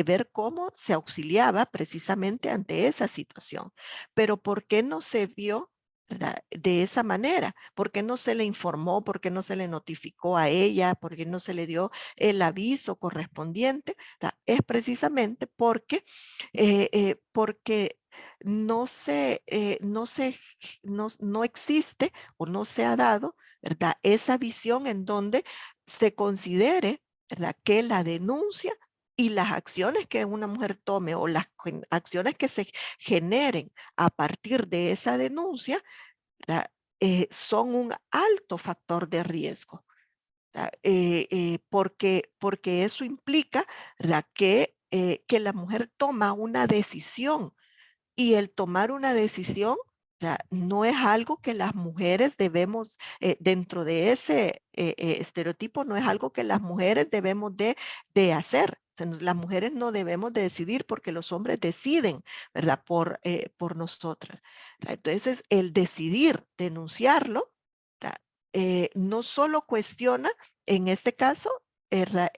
ver cómo se auxiliaba precisamente ante esa situación. Pero ¿por qué no se vio, verdad, de esa manera? ¿Por qué no se le informó? ¿Por qué no se le notificó a ella? ¿Por qué no se le dio el aviso correspondiente? Es precisamente porque no existe o no se ha dado, ¿verdad? Esa visión en donde se considere, ¿verdad? Que la denuncia y las acciones que una mujer tome o las acciones que se generen a partir de esa denuncia, ¿verdad? Son un alto factor de riesgo. Porque eso implica, ¿verdad? Que la mujer toma una decisión y el tomar una decisión no es algo que las mujeres debemos, dentro de ese estereotipo, no es algo que las mujeres debemos de hacer. O sea, las mujeres no debemos de decidir porque los hombres deciden, ¿verdad? Por nosotras. Entonces, el decidir denunciarlo, ¿verdad? No solo cuestiona, en este caso, esa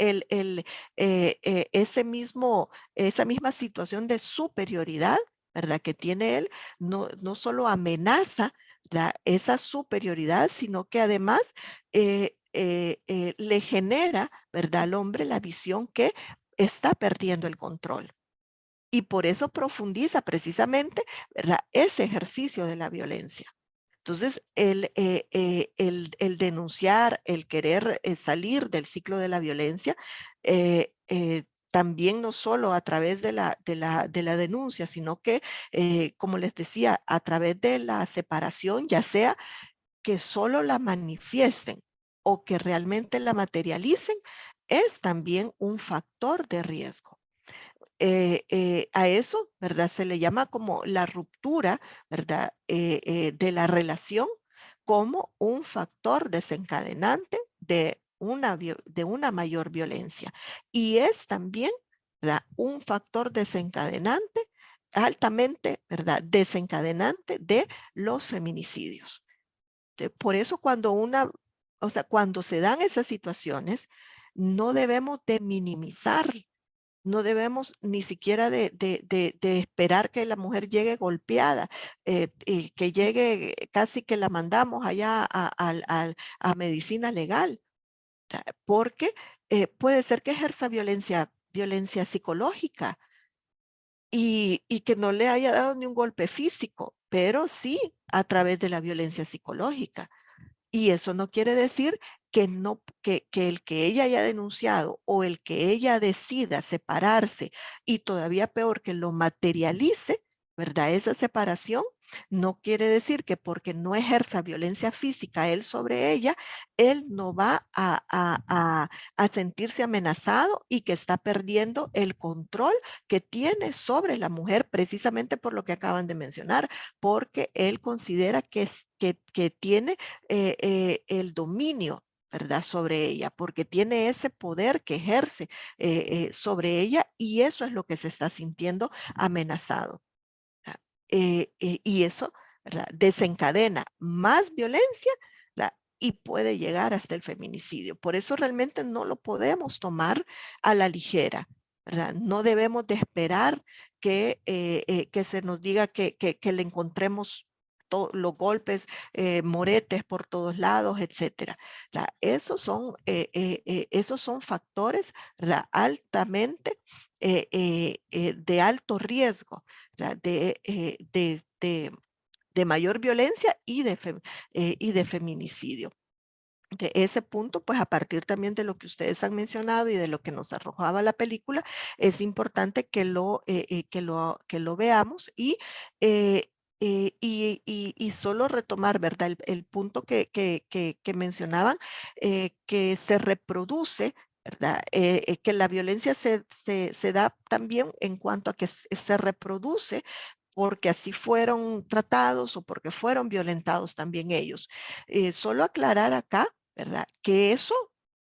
misma situación de superioridad, ¿verdad? Que tiene él, no solo amenaza esa superioridad, sino que además le genera, ¿verdad? Al hombre la visión que está perdiendo el control. Y por eso profundiza precisamente, ¿verdad? Ese ejercicio de la violencia. Entonces, el denunciar, el querer salir del ciclo de la violencia, también no solo a través de la denuncia, sino que, como les decía, a través de la separación, ya sea que solo la manifiesten o que realmente la materialicen, es también un factor de riesgo. A eso, ¿verdad? Se le llama como la ruptura, ¿verdad? De la relación como un factor desencadenante de una mayor violencia. Y es también, ¿verdad? Un factor desencadenante, altamente, ¿verdad? Desencadenante de los feminicidios. Por eso cuando se dan esas situaciones, no debemos de minimizar, no debemos ni siquiera de esperar que la mujer llegue golpeada, y que llegue casi que la mandamos allá a medicina legal, porque puede ser que ejerza violencia psicológica, y que no le haya dado ni un golpe físico, pero sí a través de la violencia psicológica. Y eso no quiere decir que, no, que el que ella haya denunciado o el que ella decida separarse y todavía peor que lo materialice, ¿verdad? Esa separación no quiere decir que porque no ejerza violencia física él sobre ella, él no va a sentirse amenazado y que está perdiendo el control que tiene sobre la mujer precisamente por lo que acaban de mencionar, porque él considera que tiene el dominio, ¿verdad? Sobre ella, porque tiene ese poder que ejerce sobre ella y eso es lo que se está sintiendo amenazado. Y eso, ¿verdad? Desencadena más violencia, ¿verdad? Y puede llegar hasta el feminicidio. Por eso realmente no lo podemos tomar a la ligera, ¿verdad? No debemos de esperar que se nos diga que le encontremos los golpes, moretes por todos lados, etcétera. Esos son factores, ¿verdad? Altamente de alto riesgo, ¿verdad? De mayor violencia y de feminicidio. De ese punto, pues a partir también de lo que ustedes han mencionado y de lo que nos arrojaba la película, es importante que lo veamos y solo retomar, ¿verdad? El punto que mencionaban, que se reproduce, ¿verdad? Que la violencia se da también en cuanto a que se reproduce porque así fueron tratados o porque fueron violentados también ellos. Solo aclarar acá, ¿verdad? Que eso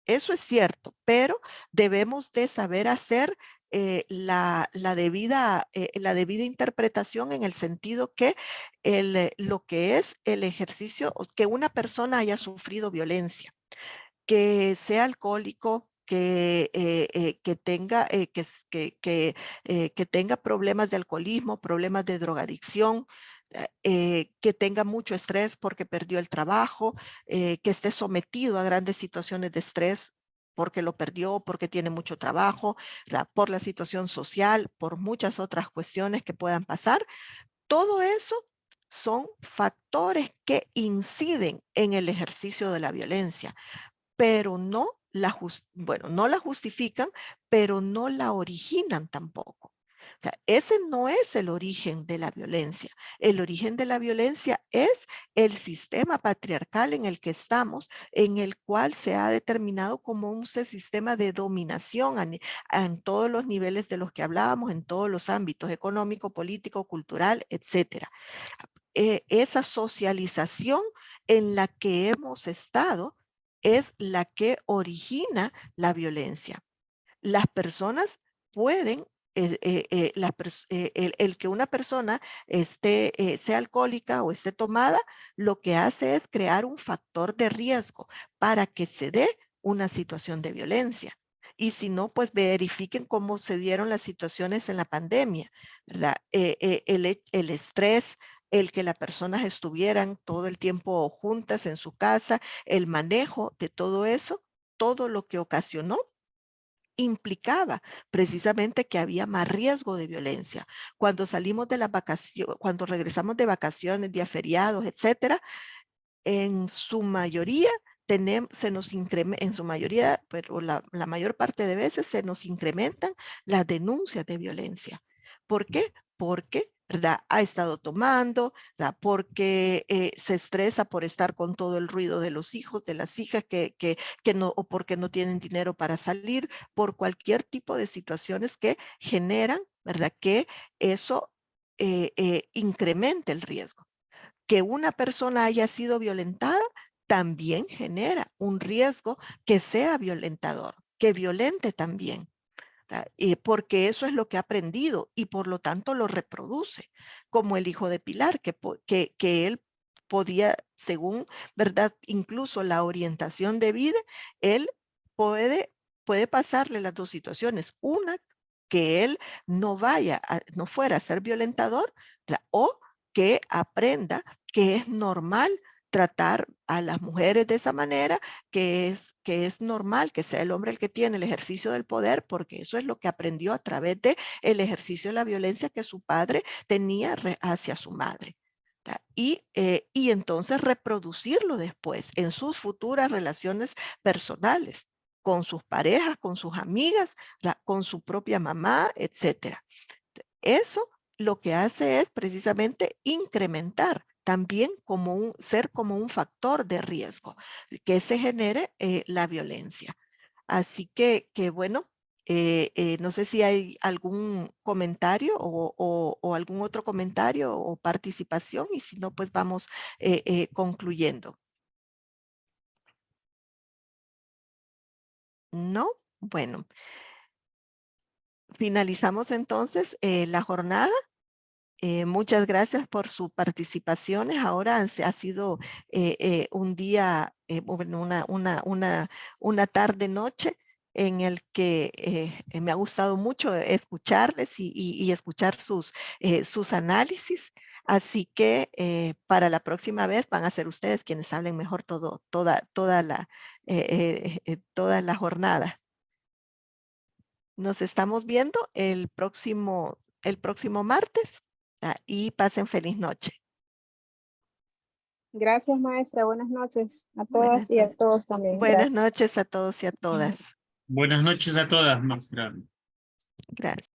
es cierto, pero debemos de saber hacer la debida interpretación en el sentido que lo que es el ejercicio, que una persona haya sufrido violencia, que sea alcohólico, que tenga problemas de alcoholismo, problemas de drogadicción, que tenga mucho estrés porque perdió el trabajo, que esté sometido a grandes situaciones de estrés porque lo perdió, porque tiene mucho trabajo, por la situación social, por muchas otras cuestiones que puedan pasar. Todo eso son factores que inciden en el ejercicio de la violencia, pero no la justifican, pero no la originan tampoco. O sea, ese no es el origen de la violencia. El origen de la violencia es el sistema patriarcal en el que estamos, en el cual se ha determinado como un sistema de dominación en todos los niveles de los que hablábamos, en todos los ámbitos económico, político, cultural, etcétera. Esa socialización en la que hemos estado es la que origina la violencia. Las personas pueden, el que una persona sea alcohólica o esté tomada, lo que hace es crear un factor de riesgo para que se dé una situación de violencia. Y si no, pues verifiquen cómo se dieron las situaciones en la pandemia, ¿verdad? El estrés, el que las personas estuvieran todo el tiempo juntas en su casa, el manejo de todo eso, todo lo que ocasionó implicaba precisamente que había más riesgo de violencia. Cuando salimos de las vacaciones, cuando regresamos de vacaciones, días feriados, etcétera, en su mayoría en su mayoría, pero la mayor parte de veces se nos incrementan las denuncias de violencia. ¿Por qué? Porque, ¿verdad? Ha estado tomando, ¿verdad? Porque se estresa por estar con todo el ruido de los hijos, de las hijas que no, o porque no tienen dinero para salir, por cualquier tipo de situaciones que generan, ¿verdad? Que eso incremente el riesgo. Que una persona haya sido violentada también genera un riesgo que sea violentador, que violente también, porque eso es lo que ha aprendido y por lo tanto lo reproduce, como el hijo de Pilar, que él podía, según, ¿verdad? Incluso la orientación de vida, él puede pasarle las dos situaciones. Una, que él no fuera a ser violentador, o que aprenda que es normal tratar a las mujeres de esa manera, que es normal que sea el hombre el que tiene el ejercicio del poder, porque eso es lo que aprendió a través de el ejercicio de la violencia que su padre tenía hacia su madre. Y entonces reproducirlo después en sus futuras relaciones personales, con sus parejas, con sus amigas, con su propia mamá, etcétera. Eso lo que hace es precisamente incrementar también ser como un factor de riesgo que se genere la violencia. Así que bueno, no sé si hay algún comentario o algún otro comentario o participación, y si no, pues vamos concluyendo. ¿No? Bueno. Finalizamos entonces la jornada. Muchas gracias por sus participaciones. Ahora ha sido un día, bueno, una tarde-noche en el que me ha gustado mucho escucharles y escuchar sus análisis. Así que para la próxima vez van a ser ustedes quienes hablen mejor toda la jornada. Nos estamos viendo el próximo martes. Y pasen feliz noche. Gracias, maestra. Buenas noches a todas y a todos también. Buenas Gracias. noches a todos y a todas. Buenas noches a todas, maestra. Gracias.